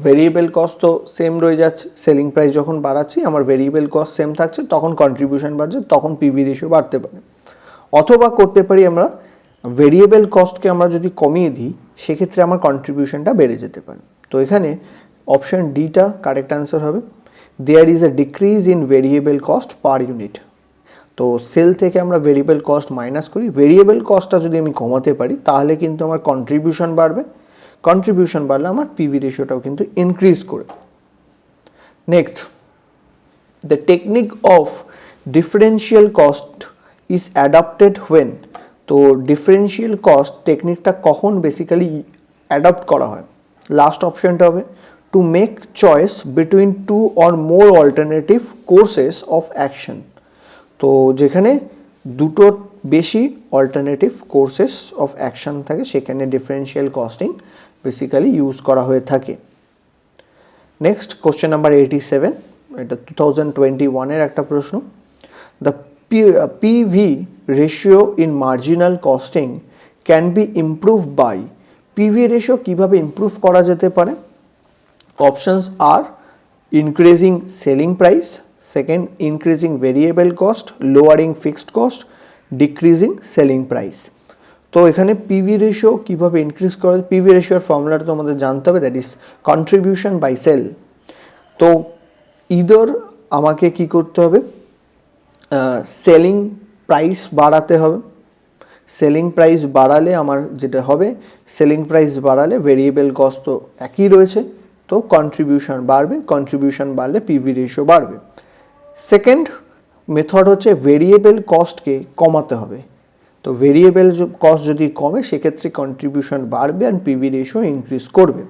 ভেরিয়েবল কস্ট তো সেম রয়ে যাচ্ছে, সেলিং প্রাইস যখন বাড়াচ্ছি আমার ভেরিয়েবল কস্ট সেম থাকছে, তখন কন্ট্রিবিউশন বাড়ছে, তখন পিভি রেশিও বাড়তে পারে। অথবা করতে পারি আমরা ভেরিয়েবল কস্টকে আমরা যদি কমিয়ে দিই সেক্ষেত্রে আমার কন্ট্রিবিউশনটা বেড়ে যেতে পারে। তো এখানে অপশন ডিটা কারেক্ট অ্যান্সার হবে, there is a decrease in variable cost per unit. তো সেল থেকে আমরা ভেরিয়েবল কস্ট মাইনাস করি, ভেরিয়েবল কস্টটা যদি আমি কমাতে পারি তাহলে কিন্তু আমার কন্ট্রিবিউশন বাড়বে, কন্ট্রিবিউশন বাড়লে আমার পিভি রেশিওটাও কিন্তু ইনক্রিজ করে। Next, the technique of differential cost is adapted when. তো ডিফারেন্সিয়াল কস্ট টেকনিকটা কখন বেসিক্যালি অ্যাডাপ্ট করা হয়। লাস্ট অপশনটা হবে to make choice between two or more alternative courses of action. তো যেখানে দুটোর বেশি অল্টারনেটিভ কোর্সেস অফ অ্যাকশন থাকে সেখানে ডিফারেন্সিয়াল কস্টিং বেসিক্যালি ইউজ করা হয়ে থাকে। নেক্সট, কোশ্চেন নাম্বার 87, এটা 2021-এর একটা প্রশ্ন। The PV ratio in marginal costing can be improve by, PV ratio কীভাবে ইমপ্রুভ করা যেতে পারে। Options are increasing selling price, second increasing variable cost, lowering fixed cost, decreasing selling price. তো এখানে পিভি রেশিও কীভাবে ইনক্রিজ করা, পিভি রেশিওর ফর্মুলাটা তো আমাদের জানতে হবে, that is contribution by sale. তো ইদার আমাকে কি করতে হবে, সেলিং প্রাইস বাড়াতে হবে, সেলিং প্রাইস বাড়ালে আমার যেটা হবে, সেলিং প্রাইস বাড়ালে ভেরিয়েবল কস্ট তো একই রয়েছে, তো কন্ট্রিবিউশন বাড়বে, কন্ট্রিবিউশন বাড়লে পিভি রেশিও বাড়বে। সেকেন্ড মেথড হচ্ছে ভেরিয়েবল কস্টকে কমাতে হবে। তো ভেরিয়েবল কস্ট যদি কমে সেক্ষেত্রে কন্ট্রিবিউশন বাড়বে আর পিভি রেশিও ইনক্রিজ করবে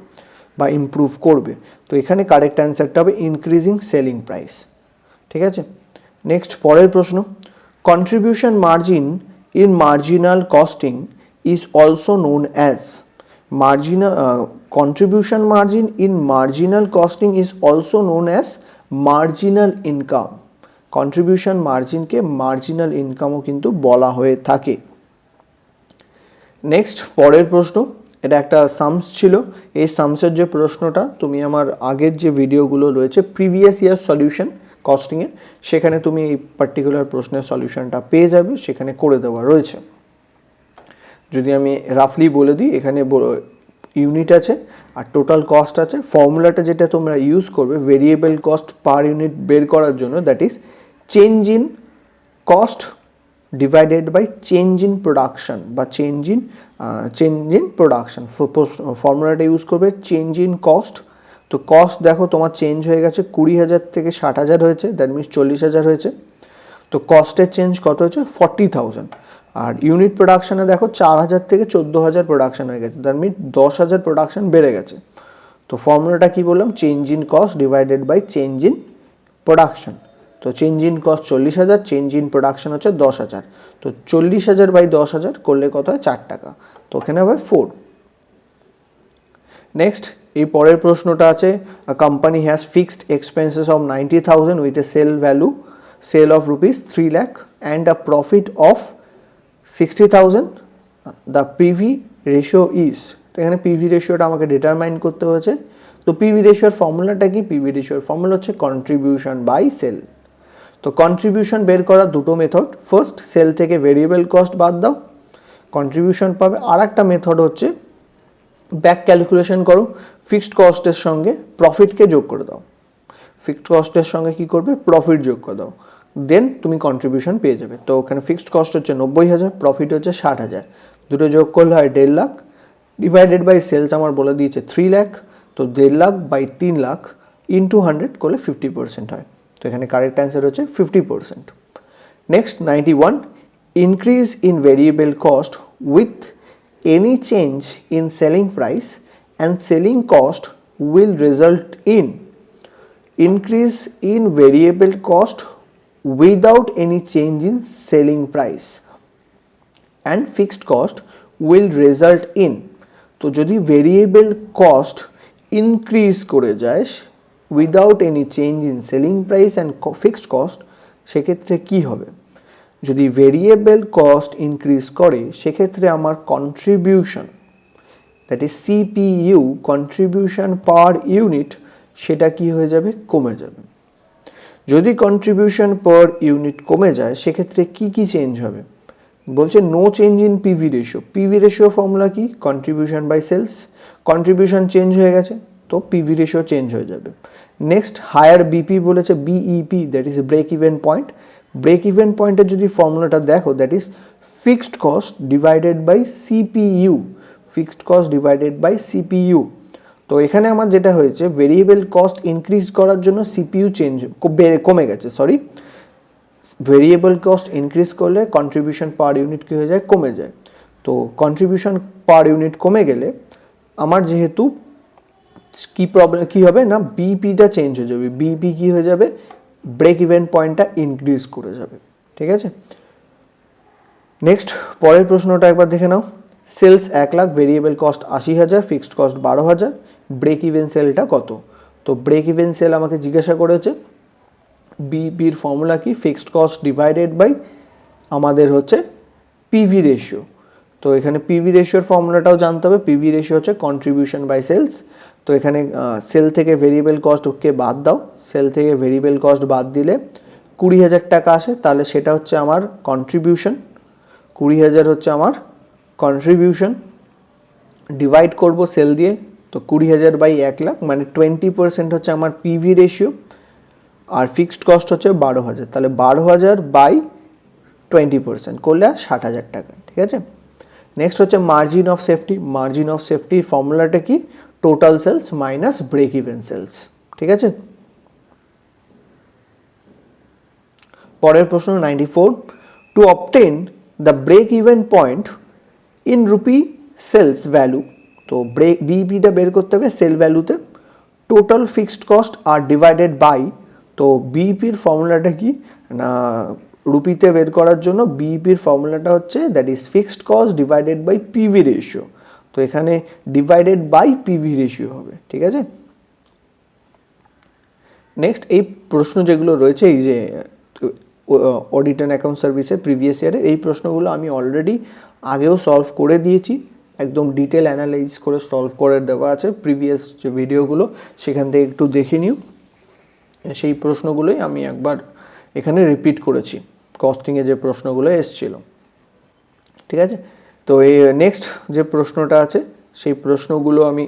বা ইমপ্রুভ করবে। তো এখানে কারেক্ট অ্যান্সারটা হবে ইনক্রিজিং সেলিং প্রাইস। ঠিক আছে। নেক্সট, পরের প্রশ্ন, contribution margin in marginal costing is also known as, contribution margin in marginal costing is also known as marginal income. Contribution মার্জিনকে মার্জিনাল ইনকামও কিন্তু বলা হয়ে থাকে। নেক্সট, পরের প্রশ্ন, এটা একটা সামস ছিল, এই সামসের যে প্রশ্নটা তুমি আমার আগের যে ভিডিওগুলো রয়েছে প্রিভিয়াস ইয়ার সলিউশন কস্টিংয়ের, সেখানে তুমি এই পার্টিকুলার প্রশ্নের সলিউশনটা পেয়ে যাবে, সেখানে করে দেওয়া রয়েছে। যদি আমি রাফলি বলে দিই, এখানে ইউনিট আছে আর টোটাল কস্ট আছে। ফর্মুলাটা যেটা তোমরা ইউজ করবে ভেরিয়েবল কস্ট পার ইউনিট বের করার জন্য, that is change in cost divided by change in production বা চেঞ্জ ইন প্রোডাকশন। ফর্মুলাটা ইউজ করবে চেঞ্জ ইন কস্ট। তো কস্ট দেখো তোমার চেঞ্জ হয়ে গেছে 20,000 থেকে 60,000 হয়েছে, দ্যাট মিনস 40,000 হয়েছে। তো কস্টের চেঞ্জ কত হয়েছে 40,000। আর ইউনিট প্রোডাকশানে দেখো 4,000 থেকে 14,000 প্রোডাকশান হয়ে গেছে, দ্যাট মিনস 10,000 প্রোডাকশান বেড়ে গেছে। তো ফর্মুলাটা কি বললাম, change in cost divided by change in production. তো change in cost 40,000, change in production হচ্ছে 10,000। তো 40,000 বাই 10,000 করলে কত হয় 4 টাকা, তো ওখানে হবে 4। নেক্সট, এই পরের প্রশ্নটা আছে, a company has fixed expenses of 90,000 with a sale of rupees 3 lakh and a profit of 60,000, the PV ratio is. তো এখানে পিভি রেশিওটা আমাকে ডিটারমাইন করতে হয়েছে। তো পিভি রেশিওর ফর্মুলাটা কি, পিভি রেশিওর ফর্মুলা হচ্ছে কন্ট্রিবিউশন বাই সেল। তো কন্ট্রিবিউশন বের করার দুটো মেথড, ফার্স্ট সেল থেকে ভেরিয়েবল কস্ট বাদ দাও, কন্ট্রিবিউশন পাবে। আর একটা মেথড হচ্ছে ব্যাক ক্যালকুলেশন করো, ফিক্সড কস্টের সঙ্গে প্রফিটকে যোগ করে দাও, ফিক্সড কস্টের সঙ্গে কি করবে প্রফিট যোগ করে দাও, দেন তুমি কন্ট্রিবিউশন পেয়ে যাবে। তো ওখানে ফিক্সড কস্ট হচ্ছে 90,000, প্রফিট হচ্ছে 60,000, দুটো যোগ করলে হয় 1.5 লাখ, ডিভাইডেড বাই সেলস আমার বলে দিয়েছে 3 লাখ। তো 1.5 লাখ বাই 3 লাখ ইন্টু 100 করলে 50% হয়। তো এখানে কারেক্ট অ্যান্সার হচ্ছে 50%। Next 91, increase in variable cost with any change in selling price and selling cost will result in increase in variable cost without any change in selling price and fixed cost will result in। তো যদি ভেরিয়েবল কস্ট ইনক্রিজ করে যায় without any change in selling price and fixed cost, সেক্ষেত্রে কি হবে? যদি ভেরিয়েবল কস্ট ইনক্রিজ করে সেক্ষেত্রে আমার contribution, that is CPU, contribution per unit, সেটা কি হয়ে যাবে? কমে যাবে। যদি কন্ট্রিবিউশন পার ইউনিট কমে যায় সেক্ষেত্রে কি কি চেঞ্জ হবে? বলছে no change in PV ratio. PV ratio formula কি? Contribution by sales. Contribution change হয়ে গেছে, তো পিভি রেশিও চেঞ্জ হয়ে যাবে। নেক্সট হায়ার বিপি বলেছে, BEP, that is break even point. Break even পয়েন্টের যদি ফর্মুলাটা দেখো, that is fixed cost divided by CPU, fixed cost divided by CPU. তো এখানে আমার যেটা হয়েছে, ভেরিয়েবল কস্ট ইনক্রিজ করার জন্য সিপিইউ কমে গেছে, সরি, ভেরিয়েবল কস্ট ইনক্রিজ করলে কন্ট্রিবিউশন পার ইউনিট কী হয়ে যায়? কমে যায়। তো কন্ট্রিবিউশন পার ইউনিট কমে গেলে আমার যেহেতু কি প্রবলেম কী হবে না, বিপিটা চেঞ্জ হয়ে যাবে। বিপি কী হয়ে যাবে? ব্রেক ইভেন পয়েন্টটা ইনক্রিজ করে যাবে। ঠিক আছে, নেক্সট পরের প্রশ্নটা একবার দেখে নাও। Sales 1 lakh, variable cost 80,000, fixed cost 12,000, break even সেলটা কত? তো ব্রেক ইভেন সেল আমাকে জিজ্ঞাসা করেছে। বিপির ফর্মুলা কি? ফিক্সড কস্ট ডিভাইডেড বাই আমাদের হচ্ছে পিভি রেশিও। তো এখানে পিভি রেশিওর ফর্মুলাটাও জানতে হবে। পিভি রেশিও হচ্ছে কন্ট্রিবিউশন বাই সেলস। তো এখানে সেল থেকে ভেরিয়েবল কস্টকে বাদ দাও, সেল থেকে ভেরিয়েবল কস্ট বাদ দিলে 20,000 টাকা আসে, তাহলে সেটা হচ্ছে আমার কন্ট্রিবিউশন। 20,000 হচ্ছে আমার কন্ট্রিবিউশন, ডিভাইড করব সেল দিয়ে, তো 20,000 বাই 1 লাখ মানে 20% হচ্ছে আমার পিভি রেশিও, আর ফিক্সড কস্ট হচ্ছে 12,000, তাহলে 12,000 বাই 20% করলে 60,000 টাকা। ঠিক আছে, নেক্সট হচ্ছে margin of safety. Margin of সেফটির ফর্মুলাটা কি? Total sales minus break even sales. ঠিক আছে, পরের প্রশ্ন 94, to obtain the break even point in rupee sales value. তো বিইপিটা বের করতে হবে সেল ভ্যালুতে, টোটাল ফিক্সড কস্ট আর ডিভাইডেড বাই, তো বিইপির ফর্মুলাটা কি না, রুপিতে বের করার জন্য বিইপির ফর্মুলাটা হচ্ছে that is fixed cost divided by PV ratio. তো এখানে ডিভাইডেড বাই পিভি রেশিও হবে। ঠিক আছে, নেক্সট এই প্রশ্ন যেগুলো রয়েছে, এই যে অডিট অ্যান্ড অ্যাকাউন্ট সার্ভিসের প্রিভিয়াস ইয়ারের এই প্রশ্নগুলো আমি অলরেডি আগেও সলভ করে দিয়েছি, একদম ডিটেল অ্যানালাইজ করে সলভ করে দেওয়া আছে প্রিভিয়াস যে ভিডিওগুলো, সেখান থেকে একটু দেখে নিও। সেই প্রশ্নগুলোই আমি একবার এখানে রিপিট করেছি, কস্টিংয়ে যে প্রশ্নগুলো এসছিল। ঠিক আছে, তো এই নেক্সট যে প্রশ্নটা আছে সেই প্রশ্নগুলো আমি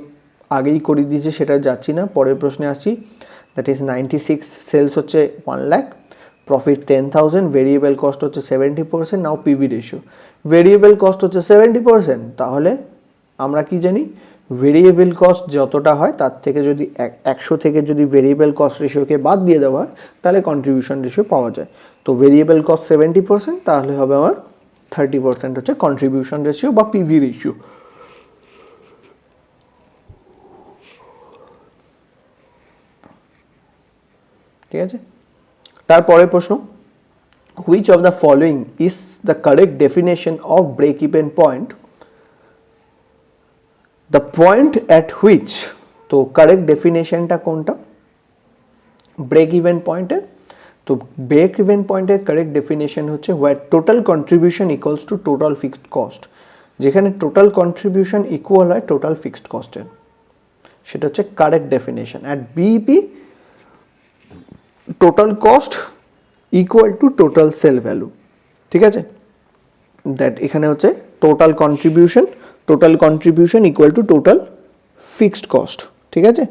আগেই করে দিয়েছি, সেটা যাচ্ছি না, পরের প্রশ্নে আসছি। দ্যাট ইজ 96, সেলস হচ্ছে 1 লাখ, প্রফিট 10,000, ভেরিয়েবল কস্ট হচ্ছে 70%, নাও পিভি রেশিও। ভেরিয়েবল কস্ট হচ্ছে 70%, তাহলে আমরা কি জানি, ভেরিয়েবল কস্ট যতটা হয় তার থেকে যদি 100 থেকে যদি ভেরিয়েবল কস্ট রেশিওকে বাদ দিয়ে দেওয়া হয় তাহলে কন্ট্রিবিউশন রেশিও পাওয়া যায়। তো ভেরিয়েবল কস্ট 70%, তাহলে হবে আমার 30% হচ্ছে কন্ট্রিবিউশন রেশিও বা পিভি রেশিও। ঠিক আছে, তারপরে প্রশ্ন, which of the following is the correct definition of break even point? The point at which, তো কারেক্ট ডেফিনেশনটা কোনটা ব্রেক ইভেন পয়েন্টের? তো ব্রেক ইভেন পয়েন্টের কারেক্ট ডেফিনেশন হচ্ছে where total contribution equals to total fixed cost, যেখানে টোটাল কন্ট্রিবিউশন ইকুয়াল হয় টোটাল ফিক্সড কস্টের, সেটা হচ্ছে correct definition. At BEP total cost equal to total sale value. ঠিক আছে, দ্যাট এখানে হচ্ছে total contribution equal to total fixed cost. ঠিক আছে,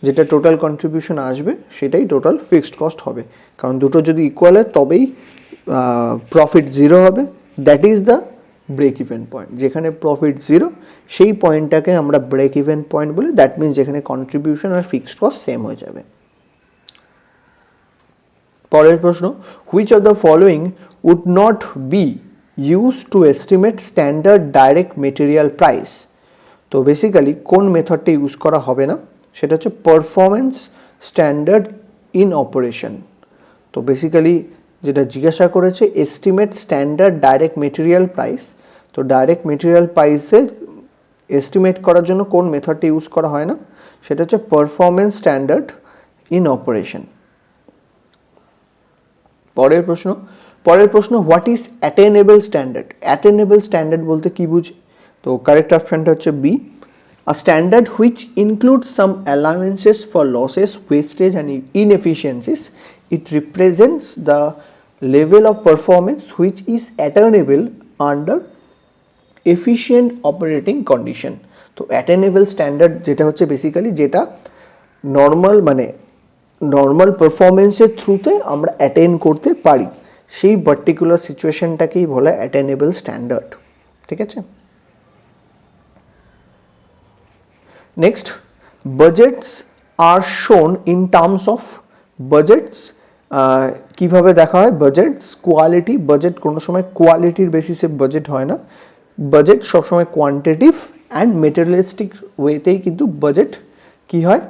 যেটা টোটাল কন্ট্রিবিউশন আসবে সেটাই টোটাল ফিক্সড কস্ট হবে, কারণ দুটো যদি ইকুয়াল হয় তবেই প্রফিট জিরো হবে। That is the break even point, যেখানে প্রফিট জিরো সেই পয়েন্টটাকে আমরা ব্রেক ইভেন পয়েন্ট বলি। দ্যাট মিনস যেখানে কন্ট্রিবিউশন আর ফিক্সড কস্ট সেম হয়ে যাবে। পরের প্রশ্ন, which of the following would not be use to estimate standard direct material price? তো বেসিক্যালি কোন মেথডটা ইউজ করা হবে না, সেটা হচ্ছে পারফরমেন্স স্ট্যান্ডার্ড ইন অপারেশন। তো বেসিক্যালি যেটা জিজ্ঞাসা করেছে estimate standard direct material price, তো ডাইরেক্ট মেটেরিয়াল প্রাইসের এস্টিমেট করার জন্য কোন মেথডটা ইউজ করা হয় না, সেটা হচ্ছে পারফরমেন্স স্ট্যান্ডার্ড ইন অপারেশন। পরের প্রশ্ন what is attainable standard? Attainable standard বলতে কি বুঝি? তো কারেক্ট অপশনটা হচ্ছে B, a standard which include some allowances for losses, wastage and inefficiencies. It represents the level of performance which is attainable under efficient operating condition. তো অ্যাটেনেবল স্ট্যান্ডার্ড যেটা হচ্ছে বেসিক্যালি যেটা নর্মাল পারফরমেন্সের থ্রুতে আমরা অ্যাটেন করতে পারি, সেই পার্টিকুলার সিচুয়েশনটাকেই বলে অ্যাটেনেবল স্ট্যান্ডার্ড। ঠিক আছে। নেক্সট, বাজেটস আর শোন ইন টার্মস অফ বাজেটস। কীভাবে দেখা হয় বাজেটস? কোয়ালিটি। বাজেট কোনো সময় কোয়ালিটির বেসিসে বাজেট হয় না, বাজেট সবসময় কোয়ান্টিটিভ অ্যান্ড মেটেরিয়ালিস্টিক ওয়েতেই কিন্তু বাজেট কী হয়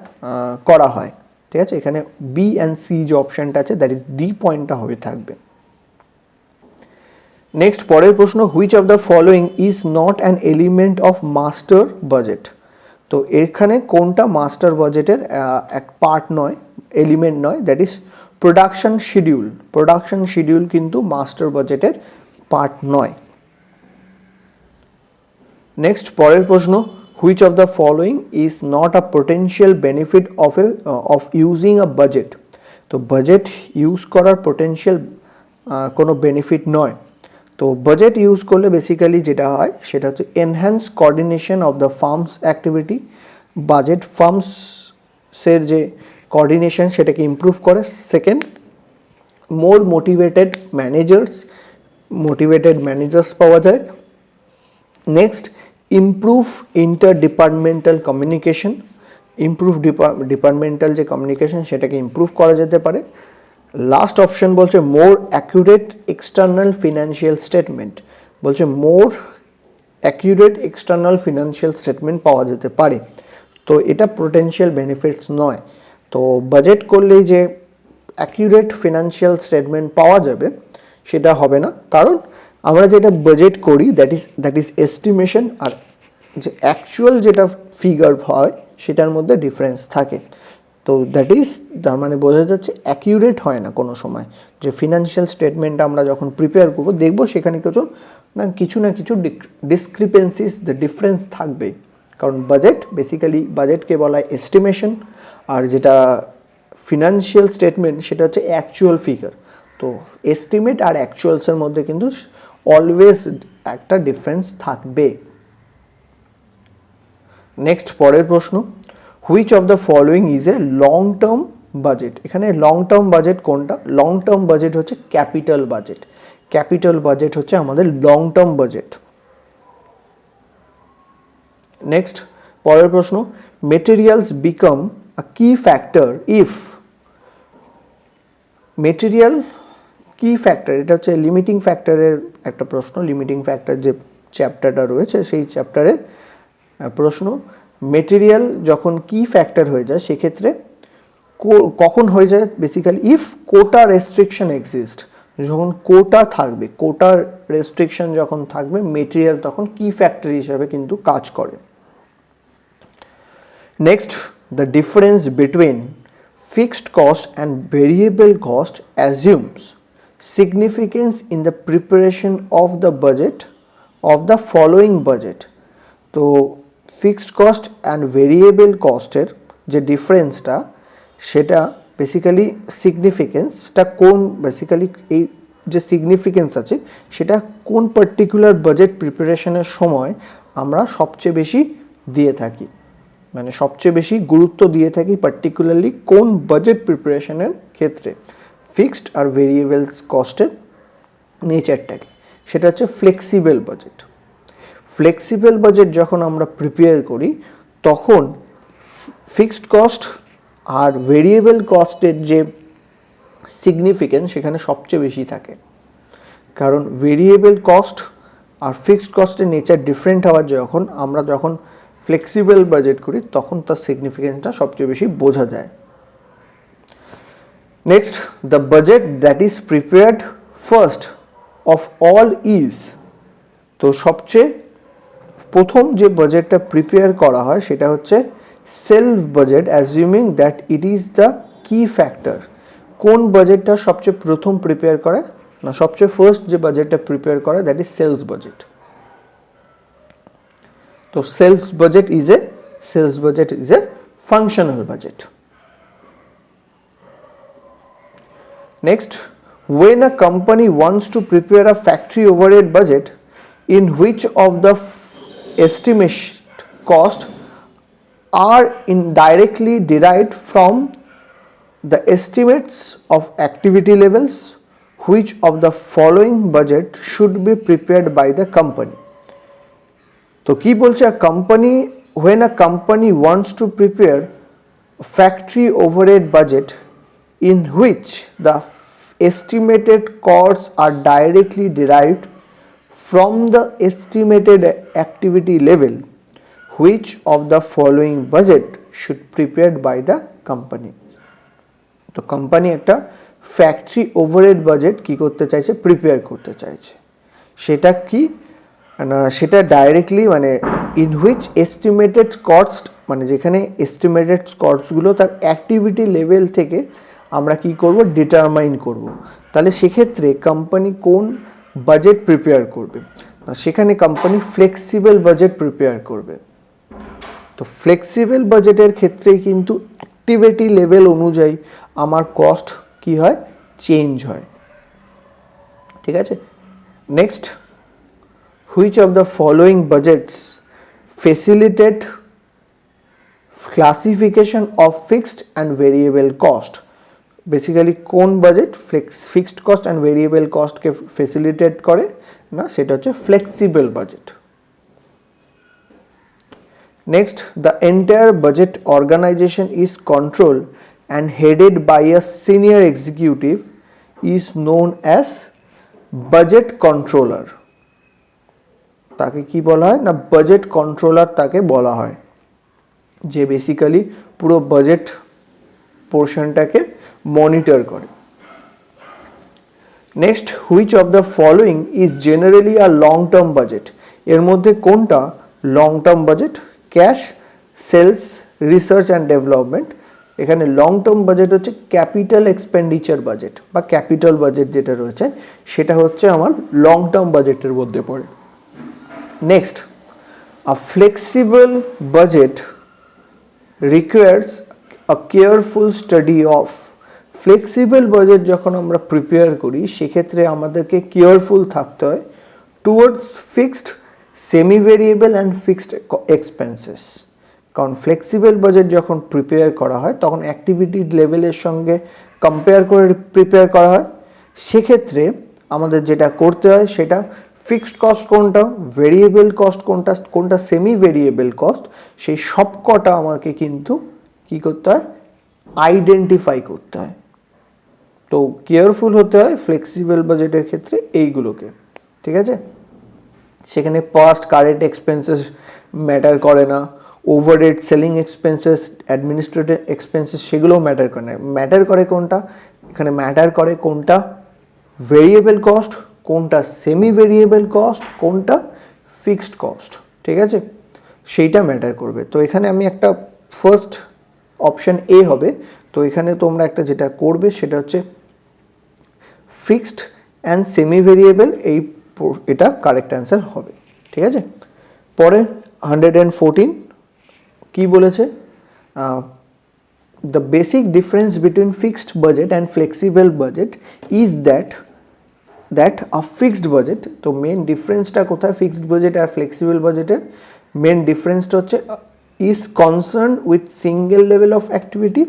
করা হয়। ঠিক আছে, এখানে বি অ্যান্ড সি যে অপশানটা আছে দ্যাট ইজ ডি পয়েন্টটা হবে থাকবে। নেক্সট, পরের প্রশ্ন, which of the following is not an element of master budget? তো এখানে কোনটা মাস্টার বাজেটের এক পার্ট নয়, এলিমেন্ট নয়, that is production schedule. Production schedule কিন্তু মাস্টার বাজেটের পার্ট নয়। নেক্সট, পরের প্রশ্ন, which of the following is not a potential benefit of using a budget? তো বাজেট ইউজ করার পোটেনশিয়াল কোনো বেনিফিট নয়। তো বাজেট ইউজ করলে বেসিক্যালি যেটা হয় সেটা হচ্ছে enhance coordination of the firm's activity. Budget ফার্মসের যে কোঅর্ডিনেশন সেটাকে ইমপ্রুভ করে। সেকেন্ড, মোর মোটিভেটেড ম্যানেজার্স পাওয়া যায়। Next, improve interdepartmental communication. Improve departmental যে কমিউনিকেশন সেটাকে ইমপ্রুভ করা যেতে পারে। লাস্ট অপশন বলছে more accurate external financial statement, বলছে more accurate external financial statement পাওয়া যেতে পারে। তো এটা পোটেনশিয়াল বেনিফিটস নয়। তো বাজেট করলেই যে অ্যাকিউরেট ফিনান্সিয়াল স্টেটমেন্ট পাওয়া যাবে সেটা হবে না, কারণ আমরা যেটা বাজেট করি দ্যাট ইজ এস্টিমেশন, আর যে অ্যাকচুয়াল যেটা ফিগার হয় সেটার মধ্যে ডিফারেন্স থাকে। তো দ্যাট ইজ তার মানে বোঝা যাচ্ছে অ্যাকিউরেট হয় না কোনো সময়। যে ফিনান্সিয়াল স্টেটমেন্ট আমরা যখন প্রিপেয়ার করবো দেখবো সেখানে কিছু না কিছু ডিসক্রিপেন্সিস দ্য ডিফারেন্স থাকবে, কারণ বাজেটকে বলা হয় এস্টিমেশন, আর যেটা ফিনান্সিয়াল স্টেটমেন্ট সেটা হচ্ছে অ্যাকচুয়াল ফিগার। তো এস্টিমেট আর অ্যাকচুয়ালসের মধ্যে কিন্তু অলওয়েজ একটা ডিফারেন্স থাকবে। নেক্সট, পরের প্রশ্ন, which of the following is a long term budget? এখানে লং টার্ম বাজেট কোনটা? লং টার্ম বাজেট হচ্ছে ক্যাপিটাল বাজেট। ক্যাপিটাল বাজেট হচ্ছে আমাদের লং টার্ম বাজেট। নেক্সট, পরের প্রশ্ন, মেটেরিয়ালস বিকাম আ কি ফ্যাক্টর ইফ? মেটেরিয়াল কি ফ্যাক্টর, এটা হচ্ছে লিমিটিং ফ্যাক্টরের একটা প্রশ্ন। লিমিটিং ফ্যাক্টর যে চ্যাপ্টারটা রয়েছে সেই চ্যাপ্টারের প্রশ্ন। মেটেরিয়াল যখন কি ফ্যাক্টর হয়ে যায় সেক্ষেত্রে কখন হয়ে যায়? Basically if quota restriction exist, যখন কোটা থাকবে, কোটা রেস্ট্রিকশন যখন থাকবে মেটেরিয়াল তখন কি ফ্যাক্টর হিসাবে কিন্তু কাজ করে। Next, the difference between fixed cost and variable cost assumes significance in the preparation of the budget of the following budget. তো ফিক্সড কস্ট অ্যান্ড ভেরিয়েবল কস্টের যে ডিফারেন্সটা সেটা বেসিক্যালি সিগনিফিকেন্সটা এই যে সিগনিফিকেন্স আছে সেটা কোন পার্টিকুলার বাজেট প্রিপারেশনের সময় আমরা সবচেয়ে বেশি দিয়ে থাকি, মানে সবচেয়ে বেশি গুরুত্ব দিয়ে থাকি পার্টিকুলারলি কোন বাজেট প্রিপারেশনের ক্ষেত্রে ফিক্সড আর ভেরিয়েবলস কস্টের নেচারটাকে, সেটা হচ্ছে ফ্লেক্সিবল বাজেট। ফ্লেক্সিবল বাজেট যখন আমরা প্রিপেয়ার করি তখন ফিক্সড কস্ট আর ভেরিয়েবল কস্টের যে সিগনিফিকেন্স সেখানে সবচেয়ে বেশি থাকে, কারণ ভেরিয়েবল কস্ট আর ফিক্সড কস্টের নেচার ডিফারেন্ট হওয়ার যখন ফ্লেক্সিবল বাজেট করি তখন তার সিগনিফিকেন্সটা সবচেয়ে বেশি বোঝা যায়। Next, the budget that is prepared first of all is, তো সবচেয়ে প্রথম যে বাজেটটা প্রিপেয়ার করা হয় সেটা হচ্ছে self budget, assuming that it is the কি ফ্যাক্টর। কোন বাজেটটা সবচেয়ে প্রথম প্রিপেয়ার করে না, সবচেয়ে ফার্স্ট যে বাজেটটা প্রিপেয়ার করে দ্যাট ইজ সেলস বাজেট। তো sales budget is a functional budget. Next, when a company wants to prepare a factory overhead budget in which of the estimated costs are indirectly derived from the estimates of activity levels, which of the following budget should be prepared by the company? তো কি বলছে, when a company wants to prepare a factory overhead budget in which the estimated costs are directly derived from the estimated activity level, which of the following budget should be prepared by the company? তো কোম্পানি একটা ফ্যাক্টরি ওভারহেড বাজেট কি করতে চাইছে, প্রিপেয়ার করতে চাইছে। সেটা কি না, সেটা ডাইরেক্টলি মানে ইন হুইচ এস্টিমেটেড কস্ট, মানে যেখানে এস্টিমেটেড কস্টগুলো তার অ্যাক্টিভিটি লেভেল থেকে আমরা কি করব, ডিটারমাইন করব। তাহলে সেক্ষেত্রে কোম্পানি কোন বাজেট প্রিপেয়ার করবে, সেখানে কোম্পানি ফ্লেক্সিবল বাজেট প্রিপেয়ার করবে। তো ফ্লেক্সিবল বাজেটের ক্ষেত্রে কিন্তু অ্যাক্টিভিটি লেভেল অনুযায়ী আমার কস্ট কি হয়, চেঞ্জ হয়। ঠিক আছে। Next, which of the following budgets facilitate classification of fixed and variable cost? Basically কোন budget fixed cost and variable কস্টকে ফেসিলিটেট করে না, সেটা হচ্ছে flexible budget. Next, the entire budget organisation is controlled and headed by a senior executive is known as budget controller. তাকে কি বলা হয় না, বাজেট কন্ট্রোলার তাকে বলা হয়, যে বেসিক্যালি পুরো বাজেট পোর্শনটাকে মনিটর করে। Next, which of the following is generally a long term budget? এর মধ্যে কোনটা long term budget? Cash, sales, research and development. এখানে লং টার্ম বাজেট হচ্ছে ক্যাপিটাল এক্সপেন্ডিচার বাজেট বা ক্যাপিটাল বাজেট যেটা রয়েছে সেটা হচ্ছে আমার লং টার্ম বাজেটের মধ্যে পড়ে। Next, a flexible budget requires a careful study of. Flexible budget যখন আমরা প্রিপেয়ার করি সেক্ষেত্রে আমাদেরকে কেয়ারফুল থাকতে হয় towards fixed, semi variable and fixed expenses. কারণ ফ্লেক্সিবল বাজেট যখন প্রিপেয়ার করা হয় তখন অ্যাক্টিভিটি লেভেলের সঙ্গে কম্পেয়ার করে প্রিপেয়ার করা হয়। সেক্ষেত্রে আমাদের যেটা করতে হয় সেটা ফিক্সড কস্ট কোনটা, ভেরিয়েবল কস্ট কোনটা, কোনটা সেমি ভেরিয়েবল কস্ট, সেই সব কটা আমাকে কিন্তু কি করতে হয়, আইডেন্টিফাই করতে হয়। তো কেয়ারফুল হতে হয় ফ্লেক্সিবল বাজেটের ক্ষেত্রে এইগুলোকে। ঠিক আছে, সেখানে পাস্ট কারেন্ট এক্সপেন্সেস ম্যাটার করে না, overhead, selling expenses, administrative expenses সেগুলোও ম্যাটার করে না। ম্যাটার করে কোনটা, এখানে ম্যাটার করে কোনটা ভেরিয়েবল কস্ট, কোনটা সেমি ভেরিয়েবল কস্ট, কোনটা ফিক্সড কস্ট। ঠিক আছে, সেইটা ম্যাটার করবে। তো এখানে আমি একটা ফার্স্ট অপশন এ হবে। তো এখানে তোমরা একটা যেটা করবে সেটা হচ্ছে ফিক্সড অ্যান্ড সেমি ভেরিয়েবল, এটা কারেক্ট অ্যান্সার হবে। ঠিক আছে, পরে 114 কি বলেছে, the basic difference between fixed budget and flexible budget is that a fixed budget. তো মেন ডিফারেন্সটা কোথায় ফিক্সড বাজেট আর ফ্লেক্সিবল বাজেটের? মেন ডিফারেন্সটা হচ্ছে is concerned with single level of activity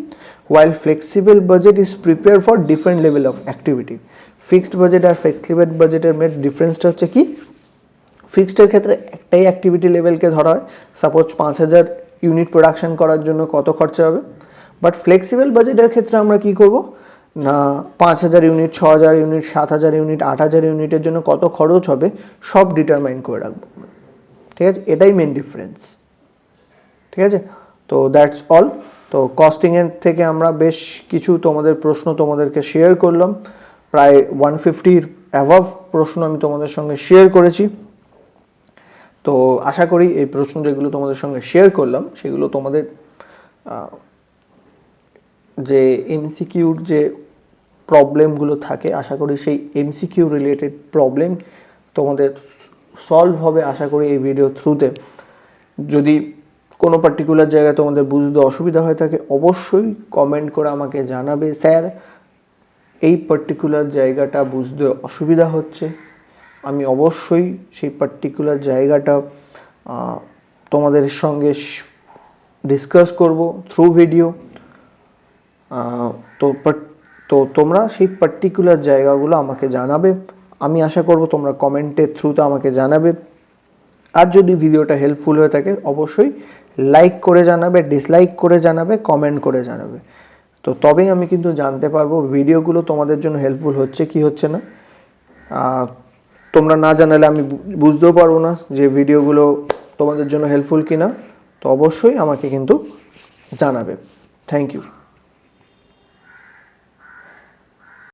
while flexible budget is prepared for different level of activity. Fixed budget আর ফ্লেক্সিবল বাজেটের মেন ডিফারেন্সটা হচ্ছে কি, ফিক্সডের ক্ষেত্রে একটাই অ্যাক্টিভিটি লেভেলকে ধরা হয়, সাপোজ 5,000 ইউনিট প্রোডাকশন করার জন্য কত খরচা হবে। বাট ফ্লেক্সিবল বাজেটের ক্ষেত্রে আমরা কি করব না, 5,000 ইউনিট, 6,000 ইউনিট, 7,000 ইউনিট, 8,000 ইউনিটের জন্য কত খরচ হবে সব ডিটারমাইন করে রাখবো, ঠিক আছে, এটাই মেন ডিফারেন্স, ঠিক আছে। তো দ্যাটস অল। তো কস্টিংয়ের থেকে আমরা বেশ কিছু তোমাদের প্রশ্ন তোমাদেরকে শেয়ার করলাম, প্রায় 150 অ্যাভাব প্রশ্ন আমি তোমাদের সঙ্গে শেয়ার করেছি। তো আশা করি এই প্রশ্ন যেগুলো তোমাদের সঙ্গে শেয়ার করলাম সেগুলো তোমাদের যে এমসিকিউর যে প্রবলেমগুলো থাকে, আশা করি সেই এমসিকিউ রিলেটেড প্রবলেম তোমাদের সলভ হবে আশা করি এই ভিডিও থ্রুতে। যদি কোনো পার্টিকুলার জায়গায় তোমাদের বুঝতে অসুবিধা হয়ে থাকে অবশ্যই কমেন্ট করে আমাকে জানাবে, স্যার এই পার্টিকুলার জায়গাটা বুঝতে অসুবিধা হচ্ছে। আমি অবশ্যই সেই পার্টিকুলার জায়গাটা তোমাদের সঙ্গে ডিসকাস করব থ্রু ভিডিও। তো তোমরা সেই পার্টিকুলার জায়গাগুলো আমাকে জানাবে, আমি আশা করব তোমরা কমেন্টের থ্রুতে আমাকে জানাবে। আর যদি ভিডিওটা হেল্পফুল হয়ে থাকে অবশ্যই লাইক করে জানাবে, ডিসলাইক করে জানাবে, কমেন্ট করে জানাবে। তো তবেই আমি কিন্তু জানতে পারবো ভিডিওগুলো তোমাদের জন্য হেল্পফুল হচ্ছে কি হচ্ছে না। তোমরা না জানালে আমি বুঝতেও পারবো না যে ভিডিওগুলো তোমাদের জন্য হেল্পফুল কি না। তো অবশ্যই আমাকে কিন্তু জানাবে। Thank you.